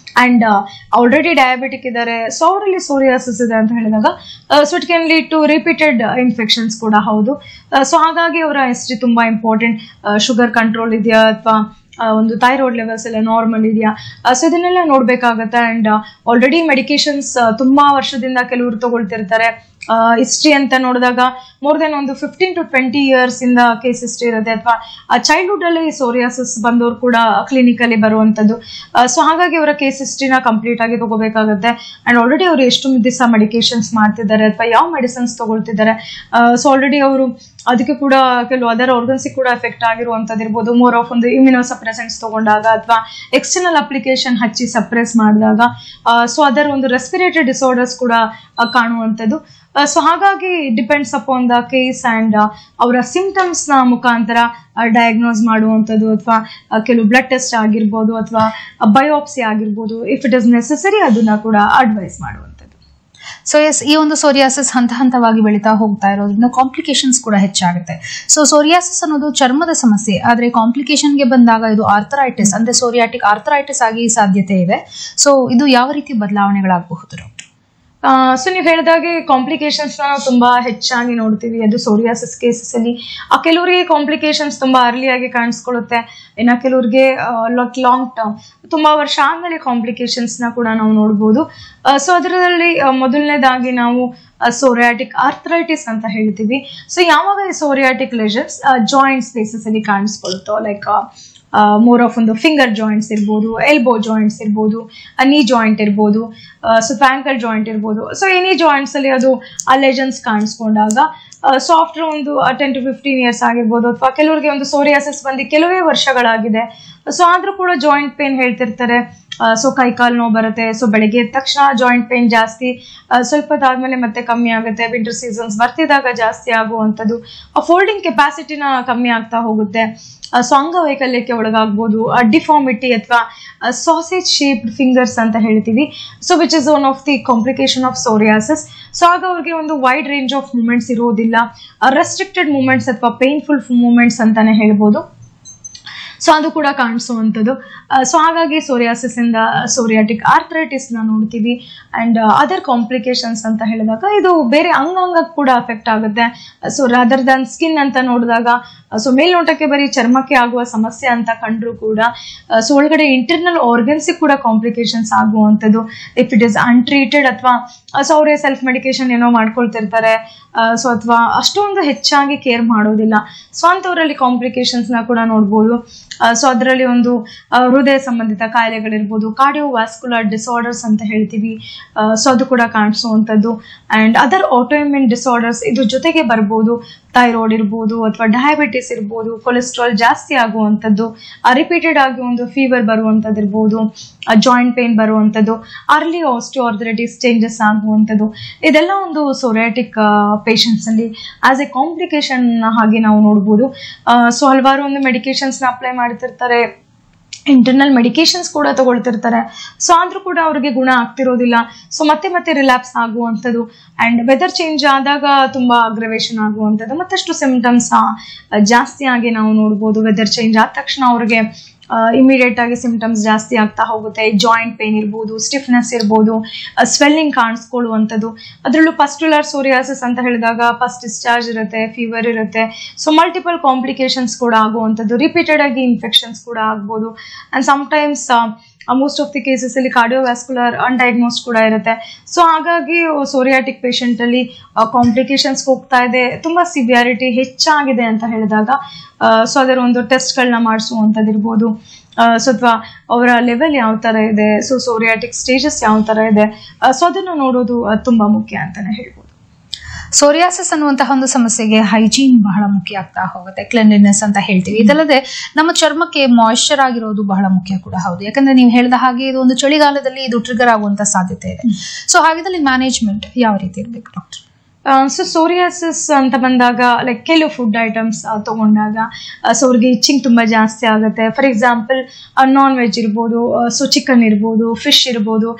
ಅಂಡ್ ಆಲ್ರೆಡಿ ಡಯಾಬಿಟಿಕ್ ಇದ್ದಾರೆ, ಸೊ ಅವರಲ್ಲಿ ಸೋರಿಯಾಸಿಸ್ ಇದೆ ಅಂತ ಹೇಳಿದಾಗ so it can lead to repeated infections ಕೂಡ ಹೌದು. ಸೊ ಹಾಗಾಗಿ ಅವರ ಹಿಸ್ಟ್ರಿ ತುಂಬಾ ಇಂಪಾರ್ಟೆಂಟ್. ಶುಗರ್ ಕಂಟ್ರೋಲ್ ಇದೆಯಾ ಅಥವಾ ಒಂದು ಥೈರಾಯ್ಡ್ ಲೆವೆಲ್ಸ್ ಎಲ್ಲ ನಾರ್ಮಲ್ ಇದೆಯಾ, ಸೊ ಇದನ್ನೆಲ್ಲ ನೋಡ್ಬೇಕಾಗತ್ತೆ. ಅಂಡ್ ಆಲ್ರೆಡಿ ಮೆಡಿಕೇಶನ್ಸ್ ತುಂಬಾ ವರ್ಷದಿಂದ ಕೆಲವರು ತಗೊಳ್ತಿರ್ತಾರೆ. ಹಿಸ್ಟ್ರಿ ಅಂತ ನೋಡಿದಾಗ ಮೋರ್ ದೆನ್ ಒಂದು 15 to 20 years ಇಂದ ಕೇಸ್ ಹಿಸ್ಟ್ರಿ ಇರುತ್ತೆ, ಅಥವಾ ಚೈಲ್ಡ್ಹುಡ್ ಅಲ್ಲಿ ಸೋರಿಯಾಸಿಸ್ ಬಂದವರು ಕೂಡ ಕ್ಲಿನಿಕಲ್ಲಿ ಬರುವಂತದ್ದು. ಸೊ ಹಾಗಾಗಿ ಅವರ ಕೇಸ್ ಹಿಸ್ಟ್ರಿನ ಕಂಪ್ಲೀಟ್ ಆಗಿ ತಗೋಬೇಕಾಗುತ್ತೆ. ಅಂಡ್ ಆಲ್ರೆಡಿ ಅವರು ಎಷ್ಟು ದಿವಸ ಮೆಡಿಕೇಶನ್ಸ್ ಮಾಡ್ತಿದ್ದಾರೆ ಅಥವಾ ಯಾವ ಮೆಡಿಸಿನ್ಸ್ ತಗೊಳ್ತಿದ್ದಾರೆ, ಸೊ ಆಲ್ರೆಡಿ ಅವರು ಅದಕ್ಕೆ ಕೂಡ ಕೆಲವು ಅದರ್ ಆರ್ಗನ್ಸಿಗೆ ಕೂಡ ಎಫೆಕ್ಟ್ ಆಗಿರುವಂತದ್ದು ಇರ್ಬೋದು. ಮೋರ್ ಆಫ್ ಒಂದು ಇಮ್ಯುನೋ ಸಪ್ರೆಸೆಂಟ್ಸ್ ತಗೊಂಡಾಗ ಅಥವಾ ಎಕ್ಸ್ಟರ್ನಲ್ ಅಪ್ಲಿಕೇಶನ್ ಹಚ್ಚಿ ಸಪ್ರೆಸ್ ಮಾಡಿದಾಗ, ಸೊ ಅದರ ಒಂದು ರೆಸ್ಪಿರೇಟರಿ ಡಿಸಾರ್ಡರ್ಸ್ ಕೂಡ ಕಾಣುವಂಥದ್ದು. ಸೊ ಹಾಗಾಗಿ depends upon the case and ಅವರ ಸಿಂಪ್ಟಮ್ಸ್ ನ ಮುಖಾಂತರ ಡಯಾಗ್ನೋಸ್ ಮಾಡುವಂಥದ್ದು, ಅಥವಾ ಕೆಲವು ಬ್ಲಡ್ ಟೆಸ್ಟ್ ಆಗಿರ್ಬೋದು ಅಥವಾ ಬಯೋಪ್ಸಿ ಆಗಿರ್ಬೋದು. ಇಫ್ ಇಟ್ ಇಸ್ ನೆಸೆಸರಿ ಅದನ್ನ ಕೂಡ ಅಡ್ವೈಸ್ ಮಾಡುವಂಥದ್ದು. ಸೊ ಎಸ್, ಈ ಒಂದು ಸೋರಿಯಾಸಿಸ್ ಹಂತ ಹಂತವಾಗಿ ಬೆಳೀತಾ ಹೋಗ್ತಾ ಇರೋದ್ರಿಂದ ಕಾಂಪ್ಲಿಕೇಶನ್ಸ್ ಕೂಡ ಹೆಚ್ಚಾಗುತ್ತೆ. ಸೊ ಸೋರಿಯಾಸಿಸ್ ಅನ್ನೋದು ಚರ್ಮದ ಸಮಸ್ಯೆ, ಆದ್ರೆ ಕಾಂಪ್ಲಿಕೇಶನ್ಗೆ ಬಂದಾಗ ಇದು ಆರ್ಥರೈಟಿಸ್ ಅಂದ್ರೆ ಸೋರಿಯಾಟಿಕ್ ಆರ್ಥರೈಟಿಸ್ ಆಗಿ ಸಾಧ್ಯತೆ ಇದೆ. ಸೊ ಇದು ಯಾವ ರೀತಿ ಬದಲಾವಣೆಗಳಾಗಬಹುದು ಡಾಕ್ಟರ್? ಸೊ ನೀವು ಹೇಳಿದಾಗೆ ಕಾಂಪ್ಲಿಕೇಶನ್ಸ್ ತುಂಬಾ ಹೆಚ್ಚಾಗಿ ನೋಡ್ತೀವಿ ಅದು ಸೋರಿಯಾಸಿಸ್ ಕೇಸಸ್ ಅಲ್ಲಿ. ಕೆಲವರಿಗೆ ಕಾಂಪ್ಲಿಕೇಶನ್ಸ್ ತುಂಬಾ ಅರ್ಲಿಯಾಗಿ ಕಾಣಿಸ್ಕೊಳ್ಳುತ್ತೆ, ಇನ್ನು ಕೆಲವ್ರಿಗೆ ಲಾಂಗ್ ಟರ್ಮ್ ತುಂಬಾ ವರ್ಷ ಆದ್ಮೇಲೆ ಕಾಂಪ್ಲಿಕೇಶನ್ಸ್ ನ ಕೂಡ ನಾವು ನೋಡ್ಬೋದು. ಸೊ ಅದರಲ್ಲಿ ಮೊದಲನೇದಾಗಿ ನಾವು ಸೋರಿಯಾಟಿಕ್ ಆರ್ಥರೈಟಿಸ್ ಅಂತ ಹೇಳ್ತೀವಿ. ಸೊ ಯಾವಾಗ ಈ ಸೋರಿಯಾಟಿಕ್ ಲೆಷನ್ಸ್ ಜಾಯಿಂಟ್ ಸ್ಪೇಸಸ್ ಅಲ್ಲಿ ಕಾಣಿಸ್ಕೊಳ್ಳುತ್ತೋ, ಲೈಕ್ ಮೋರ್ ಆಫ್ ಒಂದು ಫಿಂಗರ್ ಜಾಯಿಂಟ್ಸ್ ಇರ್ಬೋದು, ಎಲ್ಬೋ ಜಾಯಿಂಟ್ಸ್ ಇರ್ಬೋದು, ನೀ ಜಾಯಿಂಟ್ ಇರ್ಬೋದು, ಸೊ ಆಂಕಲ್ ಜಾಯಿಂಟ್ ಇರ್ಬೋದು. ಸೊ ಎನಿ ಜಾಯಿಂಟ್ಸ್ ಅಲ್ಲಿ ಅದು ಲೆಷನ್ಸ್ ಕಾಣಿಸ್ಕೊಂಡಾಗ ಸೊ ಆಫ್ಟರ್ ಒಂದು 10 to 15 years ಆಗಿರ್ಬೋದು, ಅಥವಾ ಕೆಲವರಿಗೆ ಒಂದು ಸೋರಿಯಾಸಿಸ್ ಬಂದು ಕೆಲವೇ ವರ್ಷಗಳಾಗಿದೆ, ಸೊ ಆದ್ರೂ ಕೂಡ ಜಾಯಿಂಟ್ ಪೇನ್ ಹೇಳ್ತಿರ್ತಾರೆ. ಸೊ ಕೈ ಕಾಲು ನೋವು ಬರುತ್ತೆ, ಸೊ ಬೆಳಗ್ಗೆ ಎದ್ದ ತಕ್ಷಣ ಜಾಯಿಂಟ್ ಪೇನ್ ಜಾಸ್ತಿ, ಸ್ವಲ್ಪ ಹೊತ್ತಾದ್ಮೇಲೆ ಮತ್ತೆ ಕಮ್ಮಿ ಆಗುತ್ತೆ, ವಿಂಟರ್ ಸೀಸನ್ಸ್ ಬರ್ತಿದ್ದಾಗ ಜಾಸ್ತಿ ಆಗುವಂಥದ್ದು, ಫೋಲ್ಡಿಂಗ್ ಕೆಪಾಸಿಟಿನ ಕಮ್ಮಿ ಆಗ್ತಾ ಹೋಗುತ್ತೆ, ಸೊ ಅಂಗವೈಕಲ್ಯಕ್ಕೆ ಒಳಗಾಗ್ಬೋದು, ಡಿಫಾರ್ಮಿಟಿ ಅಥವಾ ಸಾಸೇಜ್ ಶೇಪ್ಡ್ ಫಿಂಗರ್ಸ್ ಅಂತ ಹೇಳ್ತೀವಿ. So which is one of the complication of psoriasis. So ಆಗ ಅವ್ರಿಗೆ ಒಂದು ವೈಡ್ ರೇಂಜ್ ಆಫ್ ಮೂವ್ಮೆಂಟ್ಸ್ ಇರೋದಿಲ್ಲ, ರೆಸ್ಟ್ರಿಕ್ಟೆಡ್ ಮೂವ್ಮೆಂಟ್ಸ್ ಅಥವಾ ಪೇನ್ಫುಲ್ ಮೂವ್ಮೆಂಟ್ಸ್ ಅಂತಾನೆ ಹೇಳ್ಬೋದು. ಸೊ ಅದು ಕೂಡ ಕಾಣಿಸುವಂಥದ್ದು. ಸೊ ಹಾಗಾಗಿ ಸೋರಿಯಾಸಿಸ್ ಇಂದ ಸೋರಿಯಾಟಿಕ್ ಆರ್ಥರೈಟಿಸ್ ನ ನೋಡ್ತೀವಿ. ಅಂಡ್ ಅದರ್ ಕಾಂಪ್ಲಿಕೇಶನ್ಸ್ ಅಂತ ಹೇಳಿದಾಗ ಇದು ಬೇರೆ ಅಂಗಾಂಗಕ್ಕೆ ಕೂಡ ಅಫೆಕ್ಟ್ ಆಗುತ್ತೆ. ಸೊ ರಾದರ್ ದನ್ ಸ್ಕಿನ್ ಅಂತ ನೋಡಿದಾಗ ಸೊ ಮೇಲ್ನೋಟಕ್ಕೆ ಬರೀ ಚರ್ಮಕ್ಕೆ ಆಗುವ ಸಮಸ್ಯೆ ಅಂತ ಕಂಡ್ರು ಕೂಡ ಸೊ ಒಳಗಡೆ ಇಂಟರ್ನಲ್ ಆರ್ಗನ್ಸ್ ಕೂಡ ಕಾಂಪ್ಲಿಕೇಶನ್ಸ್ ಆಗುವಂಥದ್ದು ಇಫ್ ಇಟ್ ಇಸ್ ಅನ್ಟ್ರೀಟೆಡ್, ಅಥವಾ ಸೊ ಅವರೇ ಸೆಲ್ಫ್ ಮೆಡಿಕೇಶನ್ ಏನೋ ಮಾಡ್ಕೊಳ್ತಿರ್ತಾರೆ, ಸೊ ಅಥವಾ ಅಷ್ಟೊಂದು ಹೆಚ್ಚಾಗಿ ಕೇರ್ ಮಾಡೋದಿಲ್ಲ. ಸೊ ಅಂಥವರಲ್ಲಿ ಕಾಂಪ್ಲಿಕೇಶನ್ಸ್ ನ ಕೂಡ ನೋಡ್ಬೋದು. ಸೊ ಅದರಲ್ಲಿ ಒಂದು ಹೃದಯ ಸಂಬಂಧಿತ ಕಾಯಿಲೆಗಳಿರ್ಬೋದು, ಕಾರ್ಡಿಯೋವ್ಯಾಸ್ಕ್ಯುಲರ್ ಡಿಸಾರ್ಡರ್ಸ್ ಅಂತ ಹೇಳ್ತೀವಿ, ಸೊ ಅದು ಕೂಡ ಕಾಣಿಸುವಂಥದ್ದು. ಅಂಡ್ ಅದರ್ ಆಟೋಇಮ್ಯೂನ್ ಡಿಸಾರ್ಡರ್ಸ್ ಇದ್ರ ಜೊತೆಗೆ ಬರ್ಬೋದು. ಥೈರಾಯ್ಡ್ ಇರ್ಬೋದು, ಅಥವಾ ಡಯಾಬಿಟಿಸ್ ಇರ್ಬೋದು, ಕೊಲೆಸ್ಟ್ರಾಲ್ ಜಾಸ್ತಿ ಆಗುವಂಥದ್ದು, ರಿಪೀಟೆಡ್ ಆಗಿ ಒಂದು ಫೀವರ್ ಬರುವಂಥದ್ದು ಇರ್ಬೋದು, ಜಾಯಿಂಟ್ ಪೇನ್ ಬರುವಂಥದ್ದು, ಅರ್ಲಿ ಆಸ್ಟಿಯೋಆರ್ಥರೈಟಿಸ್ ಚೇಂಜಸ್ ಆಗುವಂಥದ್ದು, ಇದೆಲ್ಲ ಒಂದು ಸೋರಿಯಾಟಿಕ್ ಪೇಷಂಟ್ಸ್ ಅಲ್ಲಿ ಆಸ್ ಎ ಕಾಂಪ್ಲಿಕೇಶನ್ ಹಾಗೆ ನಾವು ನೋಡ್ಬೋದು. ಸೊ ಹಲವಾರು ಒಂದು ಮೆಡಿಕೇಶನ್ಸ್ ನ ಅಪ್ಲೈ ಮಾಡ್ತಿರ್ತಾರೆ, ಇಂಟರ್ನಲ್ ಮೆಡಿಕೇಶನ್ಸ್ ಕೂಡ ತಗೊಳ್ತಿರ್ತಾರೆ. ಸೊ ಆದ್ರೂ ಕೂಡ ಅವ್ರಿಗೆ ಗುಣ ಆಗ್ತಿರೋದಿಲ್ಲ. ಸೊ ಮತ್ತೆ ಮತ್ತೆ ರಿಲ್ಯಾಪ್ಸ್ ಆಗುವಂಥದ್ದು ಅಂಡ್ ವೆದರ್ ಚೇಂಜ್ ಆದಾಗ ತುಂಬಾ ಅಗ್ರವೇಷನ್ ಆಗುವಂಥದ್ದು, ಮತ್ತಷ್ಟು ಸಿಂಪ್ಟಮ್ಸ್ ಜಾಸ್ತಿ ಆಗಿ ನಾವು ನೋಡ್ಬೋದು. ವೆದರ್ ಚೇಂಜ್ ಆದ ತಕ್ಷಣ ಅವ್ರಿಗೆ ಇಮಿಡಿಯೇಟ್ ಆಗಿ ಸಿಂಪ್ಟಮ್ಸ್ ಜಾಸ್ತಿ ಆಗ್ತಾ ಹೋಗುತ್ತೆ. ಜಾಯಿಂಟ್ ಪೇನ್ ಇರ್ಬೋದು, ಸ್ಟಿಫ್ನೆಸ್ ಇರ್ಬೋದು, ಸ್ವೆಲ್ಲಿಂಗ್ ಕಾಣಿಸ್ಕೊಳ್ಳುವಂಥದ್ದು. ಅದರಲ್ಲೂ ಪಸ್ಟ್ಯುಲರ್ ಸೋರಿಯಾಸಿಸ್ ಅಂತ ಹೇಳಿದಾಗ ಫಸ್ಟ್ ಡಿಸ್ಚಾರ್ಜ್ ಇರುತ್ತೆ, ಫೀವರ್ ಇರುತ್ತೆ, ಸೊ ಮಲ್ಟಿಪಲ್ ಕಾಂಪ್ಲಿಕೇಶನ್ಸ್ ಕೂಡ ಆಗುವಂಥದ್ದು, ರಿಪೀಟೆಡ್ ಆಗಿ ಇನ್ಫೆಕ್ಷನ್ಸ್ ಕೂಡ ಆಗ್ಬೋದು. And sometimes most of the cases ಅಲ್ಲಿ ಕಾರ್ಡಿಯೋವ್ಯಾಸ್ಕ್ಯುಲರ್ ಅನ್ಡಯಾಗ್ನೋಸ್ಡ್ ಕೂಡ ಇರುತ್ತೆ. ಸೊ ಹಾಗಾಗಿ ಸೋರಿಯಾಟಿಕ್ ಪೇಷಂಟ್ ಅಲ್ಲಿ ಕಾಂಪ್ಲಿಕೇಶನ್ಸ್ ಹೋಗ್ತಾ ಇದೆ, ತುಂಬಾ ಸಿವಿಯಾರಿಟಿ ಹೆಚ್ಚಾಗಿದೆ ಅಂತ ಹೇಳಿದಾಗ ಸೊ ಅದರ ಒಂದು ಟೆಸ್ಟ್ಗಳನ್ನ ಮಾಡಿಸುವಂಥದ್ದಿರ್ಬೋದು, ಸೊ ಅಥವಾ ಅವರ ಲೆವೆಲ್ ಯಾವ ತರ ಇದೆ, ಸೊ ಸೋರಿಯಾಟಿಕ್ ಸ್ಟೇಜಸ್ ಯಾವ ತರ ಇದೆ, ಸೊ ಅದನ್ನು ನೋಡೋದು ತುಂಬಾ ಮುಖ್ಯ ಅಂತಾನೆ ಹೇಳ್ಬೋದು. ಸೋರಿಯಾಸಿಸ್ ಅನ್ನುವಂತಹ ಒಂದು ಸಮಸ್ಯೆಗೆ ಹೈಜೀನ್ ಬಹಳ ಮುಖ್ಯ ಆಗ್ತಾ ಹೋಗುತ್ತೆ, ಕ್ಲೆನ್ಲಿನೆಸ್ ಅಂತ ಹೇಳ್ತೀವಿ. ಇದಲ್ಲದೆ ನಮ್ಮ ಚರ್ಮಕ್ಕೆ ಮಾಯಿಶ್ಚರ್ ಆಗಿರೋದು ಬಹಳ ಮುಖ್ಯ ಕೂಡ ಹೌದು. ಯಾಕಂದ್ರೆ ನೀವು ಹೇಳಿದ ಹಾಗೆ ಇದು ಒಂದು ಚಳಿಗಾಲದಲ್ಲಿ ಇದು ಟ್ರಿಗರ್ ಆಗುವಂತ ಸಾಧ್ಯತೆ ಇದೆ. ಸೊ ಹಾಗಿದ್ದಲ್ಲಿ ಮ್ಯಾನೇಜ್ಮೆಂಟ್ ಯಾವ ರೀತಿ ಇರಬೇಕು ಡಾಕ್ಟರ್? ಸೊ ಸೋರಿಯಾಸಿಸ್ ಅಂತ ಬಂದಾಗ ಲೈಕ್ ಕೆಲವು ಫುಡ್ ಐಟಮ್ಸ್ ತಗೊಂಡಾಗ ಸೊ ಅವ್ರಿಗೆ ಇಚ್ಚಿಂಗ್ ತುಂಬಾ ಜಾಸ್ತಿ ಆಗುತ್ತೆ. ಫಾರ್ ಎಕ್ಸಾಂಪಲ್ ನಾನ್ ವೆಜ್ ಇರ್ಬೋದು, ಸೊ ಚಿಕನ್ ಇರ್ಬೋದು, ಫಿಶ್ ಇರ್ಬೋದು,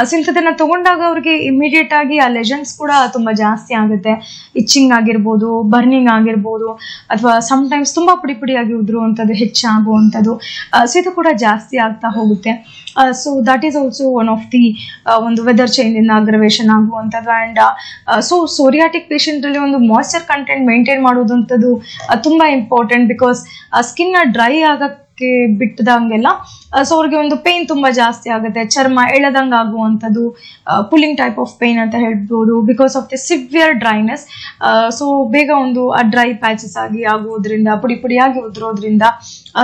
ಸೊ ಇಂಥದನ್ನ ತಗೊಂಡಾಗ ಅವ್ರಿಗೆ ಇಮಿಡಿಯೇಟ್ ಆಗಿ ಆ ಲೆಜನ್ಸ್ ಕೂಡ ತುಂಬಾ ಜಾಸ್ತಿ ಆಗುತ್ತೆ. ಇಚ್ಚಿಂಗ್ ಆಗಿರ್ಬೋದು, ಬರ್ನಿಂಗ್ ಆಗಿರ್ಬೋದು, ಅಥವಾ ಸಮ್ಟೈಮ್ಸ್ ತುಂಬಾ ಪುಡಿ ಪುಡಿಯಾಗಿ ಉದುರುವಂಥದ್ದು, ಹೆಚ್ಚಾಗುವಂಥದ್ದು, ಸೊ ಇದು ಕೂಡ ಜಾಸ್ತಿ ಆಗ್ತಾ ಹೋಗುತ್ತೆ. So that is also one of the ಒಂದು ವೆದರ್ ಚೇಂಜ್ ಇಂದ ಅಗ್ರವೇಷನ್ ಆಗುವಂಥದ್ದು. ಅಂಡ್ ಸೊ ಸೋರಿಯಾಟಿಕ್ ಪೇಷಂಟ್ ಅಲ್ಲಿ ಒಂದು ಮಾಯಿಶ್ಚರ್ ಕಂಟೆಂಟ್ ಮೇಂಟೈನ್ ಮಾಡೋದಂಥದ್ದು ತುಂಬಾ ಇಂಪಾರ್ಟೆಂಟ್. ಬಿಕಾಸ್ ಸ್ಕಿನ್ ಡ್ರೈ ಆಗಕ್ಕೆ ಬಿಟ್ಟದಂಗೆಲ್ಲ ಸೊ ಅವ್ರಿಗೆ ಒಂದು ಪೇನ್ ತುಂಬಾ ಜಾಸ್ತಿ ಆಗುತ್ತೆ, ಚರ್ಮ ಎಳೆದಂಗ ಆಗುವಂಥದ್ದು, ಪುಲ್ಲಿಂಗ್ ಟೈಪ್ ಆಫ್ ಪೇನ್ ಅಂತ ಹೇಳ್ಬೋದು, because of the severe dryness. So ಬೇಗ ಒಂದು ಡ್ರೈ ಪ್ಯಾಚಸ್ ಆಗಿ ಆಗುವುದರಿಂದ, ಪುಡಿ ಪುಡಿಯಾಗಿ ಉದುರೋದ್ರಿಂದ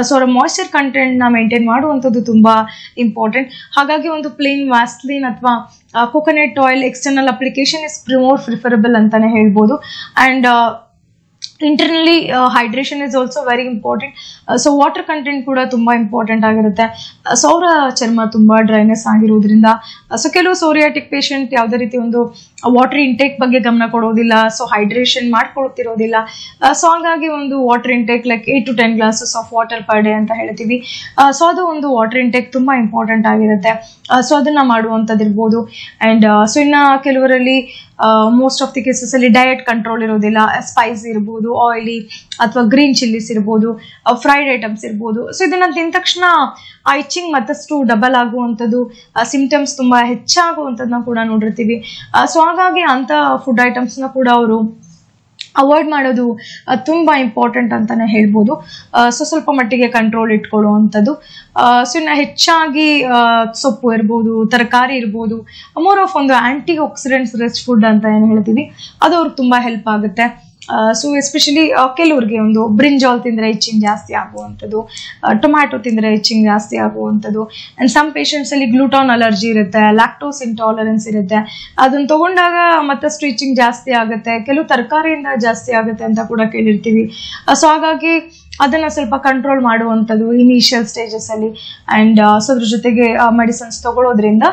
ಸೊ ಅವರ ಮಾಯಿಶ್ಚರ್ ಕಂಟೆಂಟ್ ನ ಮೇಂಟೈನ್ ಮಾಡುವಂಥದ್ದು ತುಂಬಾ ಇಂಪಾರ್ಟೆಂಟ್. ಹಾಗಾಗಿ ಒಂದು ಪ್ಲೇನ್ ವ್ಯಾಸ್ಲಿನ್ ಅಥವಾ coconut oil external application is more preferable ಅಂತಾನೆ ಹೇಳ್ಬೋದು. And internally hydration is also very important. So water content ಕೂಡ ತುಂಬಾ ಇಂಪಾರ್ಟೆಂಟ್ ಆಗಿರುತ್ತೆ. ಸೊ ಅವರ ಚರ್ಮ ತುಂಬಾ ಡ್ರೈನೆಸ್ ಆಗಿರೋದ್ರಿಂದ ಸೊ ಕೆಲವು ಸೋರಿಯಾಟಿಕ್ ಪೇಷಂಟ್ ಯಾವುದೇ ರೀತಿ ಒಂದು ವಾಟರ್ ಇಂಟೇಕ್ ಬಗ್ಗೆ ಗಮನ ಕೊಡೋದಿಲ್ಲ, ಸೊ ಹೈಡ್ರೇಷನ್ ಮಾಡ್ಕೊಳ್ತಿರೋದಿಲ್ಲ. ಸೊ ಹಾಗಾಗಿ ಒಂದು water intake like 8 to 10 glasses of water per day ಅಂತ ಹೇಳ್ತೀವಿ. ಸೊ ಅದು ಒಂದು ವಾಟರ್ ಇಂಟೇಕ್ ತುಂಬಾ ಇಂಪಾರ್ಟೆಂಟ್ ಆಗಿರುತ್ತೆ. ಸೊ ಅದನ್ನ ಮಾಡುವಂಥದ್ದಿರ್ಬೋದು. ಅಂಡ್ ಸೊ ಇನ್ನ ಕೆಲವರಲ್ಲಿ ಮೋಸ್ಟ್ ಆಫ್ ದಿ ಕೇಸಸ್ ಅಲ್ಲಿ ಡಯಟ್ ಕಂಟ್ರೋಲ್ ಇರೋದಿಲ್ಲ, ಸ್ಪೈಸಿ ಇರ್ಬೋದು, ಆಯಿಲಿ ಅಥವಾ ಗ್ರೀನ್ ಚಿಲ್ಲಿಸ್ ಇರ್ಬೋದು, ಫ್ರೈಡ್ ಐಟಮ್ಸ್ ಇರ್ಬೋದು. ಸೊ ಇದನ್ನ ತಿಂದ ತಕ್ಷಣ ಇಚ್ಚಿಂಗ್ ಮತ್ತಷ್ಟು ಡಬಲ್ ಆಗುವಂಥದ್ದು, ಸಿಂಪ್ಟಮ್ಸ್ ತುಂಬಾ ಹೆಚ್ಚಾಗುವಂಥದ್ದನ್ನ ಕೂಡ ನೋಡಿರ್ತೀವಿ. ಸೊ ಹಾಗಾಗಿ ಅಂತ ಫುಡ್ ಐಟಮ್ಸ್ ನ ಕೂಡ ಅವರು ಅವಾಯ್ಡ್ ಮಾಡೋದು ತುಂಬಾ ಇಂಪಾರ್ಟೆಂಟ್ ಅಂತಾನೆ ಹೇಳ್ಬೋದು. ಸೊ ಸ್ವಲ್ಪ ಮಟ್ಟಿಗೆ ಕಂಟ್ರೋಲ್ ಇಟ್ಕೊಳ್ಳುವಂಥದ್ದು. ಸೊ ಇನ್ನು ಹೆಚ್ಚಾಗಿ ಸೊಪ್ಪು ಇರ್ಬೋದು, ತರಕಾರಿ ಇರ್ಬೋದು, ಮೋರ್ ಆಫ್ ಒಂದು ಆಂಟಿ ಆಕ್ಸಿಡೆಂಟ್ಸ್ ರಿಚ್ ಫುಡ್ ಅಂತ ಏನು ಹೇಳ್ತೀವಿ, ಅದು ಅವ್ರಿಗೆ ತುಂಬಾ ಹೆಲ್ಪ್ ಆಗುತ್ತೆ. ಸೊ ಎಸ್ಪೆಷಲಿ ಕೆಲವ್ರಿಗೆ ಒಂದು ಬ್ರಿಂಜಾಲ್ ತಿಂದ್ರೆ ಇಚ್ಚಿಂಗ್ ಜಾಸ್ತಿ ಆಗುವಂಥದ್ದು, ಟೊಮ್ಯಾಟೊ ತಿಂದ್ರೆ ಇಚ್ಚಿಂಗ್ ಜಾಸ್ತಿ ಆಗುವಂಥದ್ದು. ಅಂಡ್ ಸಮ್ ಪೇಷಂಟ್ಸ್ ಅಲ್ಲಿ ಗ್ಲೂಟಾನ್ ಅಲರ್ಜಿ ಇರುತ್ತೆ, ಲ್ಯಾಕ್ಟೋಸ್ ಇಂಟಾಲರೆನ್ಸ್ ಇರುತ್ತೆ, ಅದನ್ನ ತಗೊಂಡಾಗ ಮತ್ತಷ್ಟು ಇಚ್ಚಿಂಗ್ ಜಾಸ್ತಿ ಆಗುತ್ತೆ. ಕೆಲವು ತರಕಾರಿಯಿಂದ ಜಾಸ್ತಿ ಆಗುತ್ತೆ ಅಂತ ಕೂಡ ಕೇಳಿರ್ತೀವಿ. ಸೊ ಹಾಗಾಗಿ ಅದನ್ನ ಸ್ವಲ್ಪ ಕಂಟ್ರೋಲ್ ಮಾಡುವಂಥದ್ದು ಇನಿಷಿಯಲ್ ಸ್ಟೇಜಸ್ ಅಲ್ಲಿ. ಅಂಡ್ ಸೊ ಅದ್ರ ಜೊತೆಗೆ ಮೆಡಿಸಿನ್ಸ್ ತಗೊಳ್ಳೋದ್ರಿಂದ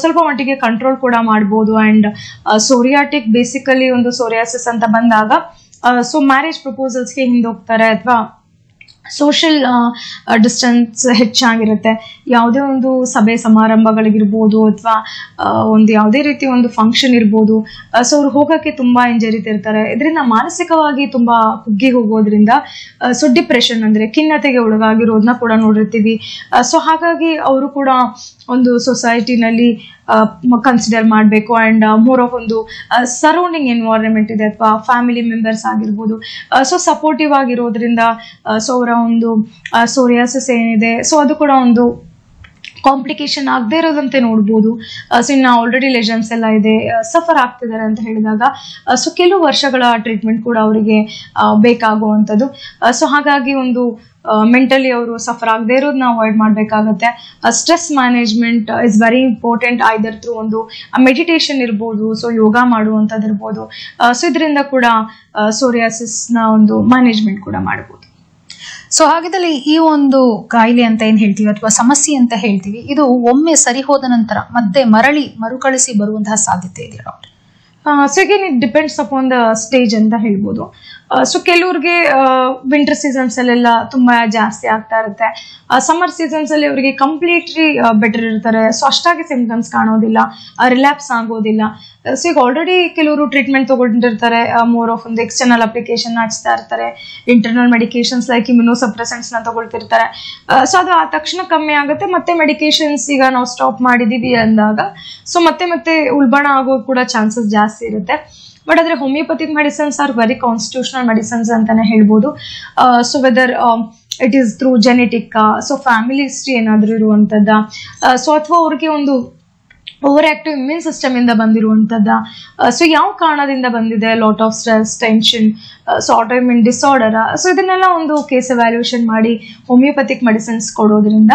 ಸ್ವಲ್ಪ ಮಟ್ಟಿಗೆ ಕಂಟ್ರೋಲ್ ಕೂಡ ಮಾಡ್ಬೋದು. ಅಂಡ್ ಸೋರಿಯಾಟಿಕ್ ಬೇಸಿಕಲಿ ಒಂದು ಸೋರಿಯಾಸಿಸ್ ಅಂತ ಬಂದಾಗ ಸೊ ಮ್ಯಾರೇಜ್ ಪ್ರಪೋಸಲ್ಸ್ಗೆ ಹಿಂದೋಗ್ತಾರೆ, ಅಥವಾ ಸೋಷಿಯಲ್ ಡಿಸ್ಟೆನ್ಸ್ ಹೆಚ್ಚಾಗಿರುತ್ತೆ. ಯಾವುದೇ ಒಂದು ಸಭೆ ಸಮಾರಂಭಗಳಿಗಿರ್ಬೋದು ಅಥವಾ ಒಂದು ಯಾವುದೇ ರೀತಿ ಒಂದು ಫಂಕ್ಷನ್ ಇರ್ಬೋದು, ಸೊ ಅವ್ರು ಹೋಗೋಕ್ಕೆ ತುಂಬ ಹಿಂಜರಿತಿರ್ತಾರೆ. ಇದರಿಂದ ಮಾನಸಿಕವಾಗಿ ತುಂಬ ಕುಗ್ಗಿ ಹೋಗೋದ್ರಿಂದ ಸೊ ಡಿಪ್ರೆಷನ್ ಅಂದರೆ ಖಿನ್ನತೆಗೆ ಒಳಗಾಗಿರೋದನ್ನ ಕೂಡ ನೋಡಿರ್ತೀವಿ. ಸೊ ಹಾಗಾಗಿ ಅವರು ಕೂಡ ಒಂದು ಸೊಸೈಟಿನಲ್ಲಿ ಕನ್ಸಿಡರ್ ಮಾಡಬೇಕು. ಆ್ಯಂಡ್ ಮೋರ್ ಆಫ್ ಒಂದು ಸರೌಂಡಿಂಗ್ ಎನ್ವೈರನ್ಮೆಂಟ್ ಇದೆ ಅಥವಾ ಫ್ಯಾಮಿಲಿ ಮೆಂಬರ್ಸ್ ಆಗಿರ್ಬೋದು, ಸೊ ಸಪೋರ್ಟಿವ್ ಆಗಿರೋದ್ರಿಂದ ಸೊ ಅವರ ಒಂದು ಸೋರಿಯಾಸಿಸ್ ಏನಿದೆ ಸೊ ಅದು ಕೂಡ ಒಂದು ಕಾಂಪ್ಲಿಕೇಶನ್ ಆಗದೆ ಇರೋದಂತೆ ನೋಡ್ಬೋದು. ಸೊ ಇನ್ನು ಆಲ್ರೆಡಿ ಲೆಜನ್ಸ್ ಎಲ್ಲ ಇದೆ, ಸಫರ್ ಆಗ್ತಿದ್ದಾರೆ ಅಂತ ಹೇಳಿದಾಗ ಸೊ ಕೆಲವು ವರ್ಷಗಳ ಟ್ರೀಟ್ಮೆಂಟ್ ಕೂಡ ಅವರಿಗೆ ಬೇಕಾಗುವಂಥದ್ದು. ಸೊ ಹಾಗಾಗಿ ಒಂದು ಮೆಂಟಲಿ ಅವರು ಸಫರ್ ಆಗದೆ ಇರೋದನ್ನ ಅವಾಯ್ಡ್ ಮಾಡಬೇಕಾಗತ್ತೆ. Stress management is very important. Either through ಒಂದು ಮೆಡಿಟೇಷನ್ ಇರ್ಬೋದು, ಸೊ ಯೋಗ ಮಾಡುವಂಥದ್ದು ಇರ್ಬೋದು. ಸೊ ಇದರಿಂದ ಕೂಡ ಸೋರಿಯಾಸಿಸ್ನ ಒಂದು ಮ್ಯಾನೇಜ್ಮೆಂಟ್ ಕೂಡ ಮಾಡ್ಬೋದು. ಸೊ ಹಾಗಿದ್ದಲ್ಲಿ ಈ ಒಂದು ಕಾಯಿಲೆ ಅಂತ ಏನ್ ಹೇಳ್ತೀವಿ ಅಥವಾ ಸಮಸ್ಯೆ ಅಂತ ಹೇಳ್ತೀವಿ, ಇದು ಒಮ್ಮೆ ಸರಿ ಹೋದ ನಂತರ ಮತ್ತೆ ಮರುಕಳಿಸಿ ಬರುವಂತಹ ಸಾಧ್ಯತೆ ಇದೆಯಾ doctor? So again it depends upon the stage ಅಂತ ಹೇಳ್ಬೋದು. ಸೊ ಕೆಲವ್ರಿಗೆ ವಿಂಟರ್ ಸೀಸನ್ಸ್ ಅಲ್ಲೆಲ್ಲ ತುಂಬಾ ಜಾಸ್ತಿ ಆಗ್ತಾ ಇರುತ್ತೆ. ಸಮ್ಮರ್ ಸೀಸನ್ಸ್ ಅಲ್ಲಿ ಅವರಿಗೆ ಕಂಪ್ಲೀಟ್ಲಿ ಬೆಟರ್ ಇರ್ತಾರೆ. ಸೊ ಅಷ್ಟಾಗಿ ಸಿಂಪ್ಟಮ್ಸ್ ಕಾಣೋದಿಲ್ಲ, ರಿಲ್ಯಾಪ್ಸ್ ಆಗೋದಿಲ್ಲ. ಸೊ ಈಗ ಆಲ್ರೆಡಿ ಕೆಲವರು ಟ್ರೀಟ್ಮೆಂಟ್ ತಗೊಂಡಿರ್ತಾರೆ, ಮೋರ್ ಆಫ್ ಒಂದು ಎಕ್ಸ್ಟರ್ನಲ್ ಅಪ್ಲಿಕೇಶನ್ ಹಚ್ತಾ ಇರ್ತಾರೆ, ಇಂಟರ್ನಲ್ ಮೆಡಿಕೇಶನ್ಸ್ ಲೈಕ್ ಇಮ್ಯುನೋಸಪ್ರೆಸೆಂಟ್ಸ್ ನ ತಗೊಳ್ತಿರ್ತಾರೆ. ಸೊ ಅದು ಆ ತಕ್ಷಣ ಕಮ್ಮಿ ಆಗುತ್ತೆ. ಮತ್ತೆ ಮೆಡಿಕೇಶನ್ಸ್ ಈಗ ನಾವು ಸ್ಟಾಪ್ ಮಾಡಿದೀವಿ ಅಂದಾಗ ಸೊ ಮತ್ತೆ ಉಲ್ಬಣ ಆಗೋದು ಕೂಡ ಚಾನ್ಸಸ್ ಜಾಸ್ತಿ ಇರುತ್ತೆ. ಬಟ್ ಆದರೆ homeopathic medicines are very constitutional medicines ಅಂತಾನೆ ಹೇಳ್ಬೋದು. So whether it is through genetic, so family history ಏನಾದರೂ ಇರುವಂಥದ್ದ, ಸೊ ಅಥವಾ ಅವ್ರಿಗೆ ಒಂದು ಓವರ್ ಆಕ್ಟಿವ್ ಇಮ್ಯೂನ್ ಸಿಸ್ಟಮ್ ಇಂದ ಬಂದಿರುವಂಥದ್ದ, ಸೊ ಯಾವ ಕಾರಣದಿಂದ ಬಂದಿದೆ, lot of stress, tension, so autoimmune disorder, so ಇದನ್ನೆಲ್ಲ ಒಂದು ಕೇಸ್ ಎವ್ಯಾಲ್ಯೂಯೇಷನ್ ಮಾಡಿ ಹೋಮಿಯೋಪತಿಕ್ ಮೆಡಿಸಿನ್ಸ್ ಕೊಡೋದ್ರಿಂದ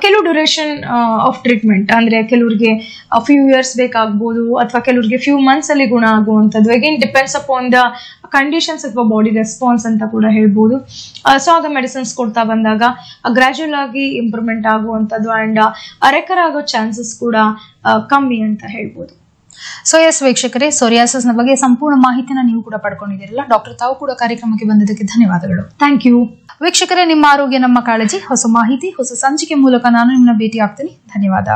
ಕೆಲವು ಡ್ಯೂರೇಷನ್ ಆಫ್ ಟ್ರೀಟ್ಮೆಂಟ್ ಅಂದರೆ ಕೆಲವ್ರಿಗೆ ಫ್ಯೂ ಇಯರ್ಸ್ ಬೇಕಾಗ್ಬೋದು ಅಥವಾ ಕೆಲವ್ರಿಗೆ ಫ್ಯೂ ಮಂತ್ಸ್ ಅಲ್ಲಿ ಗುಣ ಆಗುವಂಥದ್ದು. Again depends upon the conditions ಅಥವಾ ಬಾಡಿ ರೆಸ್ಪಾನ್ಸ್ ಅಂತ ಕೂಡ ಹೇಳ್ಬೋದು. ಸೊ ಆಗ ಮೆಡಿಸಿನ್ಸ್ ಕೊಡ್ತಾ ಬಂದಾಗ ಗ್ರಾಜುಯಲ್ ಆಗಿ ಇಂಪ್ರೂವ್ಮೆಂಟ್ ಆಗುವಂಥದ್ದು ಆ್ಯಂಡ್ ರೆಕರ್ ಆಗೋ ಚಾನ್ಸಸ್ ಕೂಡ ಕಮ್ಮಿ ಅಂತ ಹೇಳ್ಬೋದು. ಸೊ ಎಸ್ ವೀಕ್ಷಕರೇ, ಸೋರಿಯಾಸಿಸ್ ನ ಬಗ್ಗೆ ಸಂಪೂರ್ಣ ಮಾಹಿತಿನ ನೀವು ಕೂಡ ಪಡ್ಕೊಂಡಿದ್ದೀರಲ್ಲ ಡಾಕ್ಟರ್, ತಾವು ಕೂಡ ಕಾರ್ಯಕ್ರಮಕ್ಕೆ ಬಂದಿದ್ದಕ್ಕೆ ಧನ್ಯವಾದಗಳು. Thank you. ವೀಕ್ಷಕರೇ, ನಿಮ್ಮ ಆರೋಗ್ಯ ನಮ್ಮ ಕಾಳಜಿ. ಹೊಸ ಮಾಹಿತಿ ಹೊಸ ಸಂಚಿಕೆ ಮೂಲಕ ನಾನು ನಿಮ್ಮನ್ನ ಭೇಟಿ ಆಗ್ತೀನಿ. ಧನ್ಯವಾದ.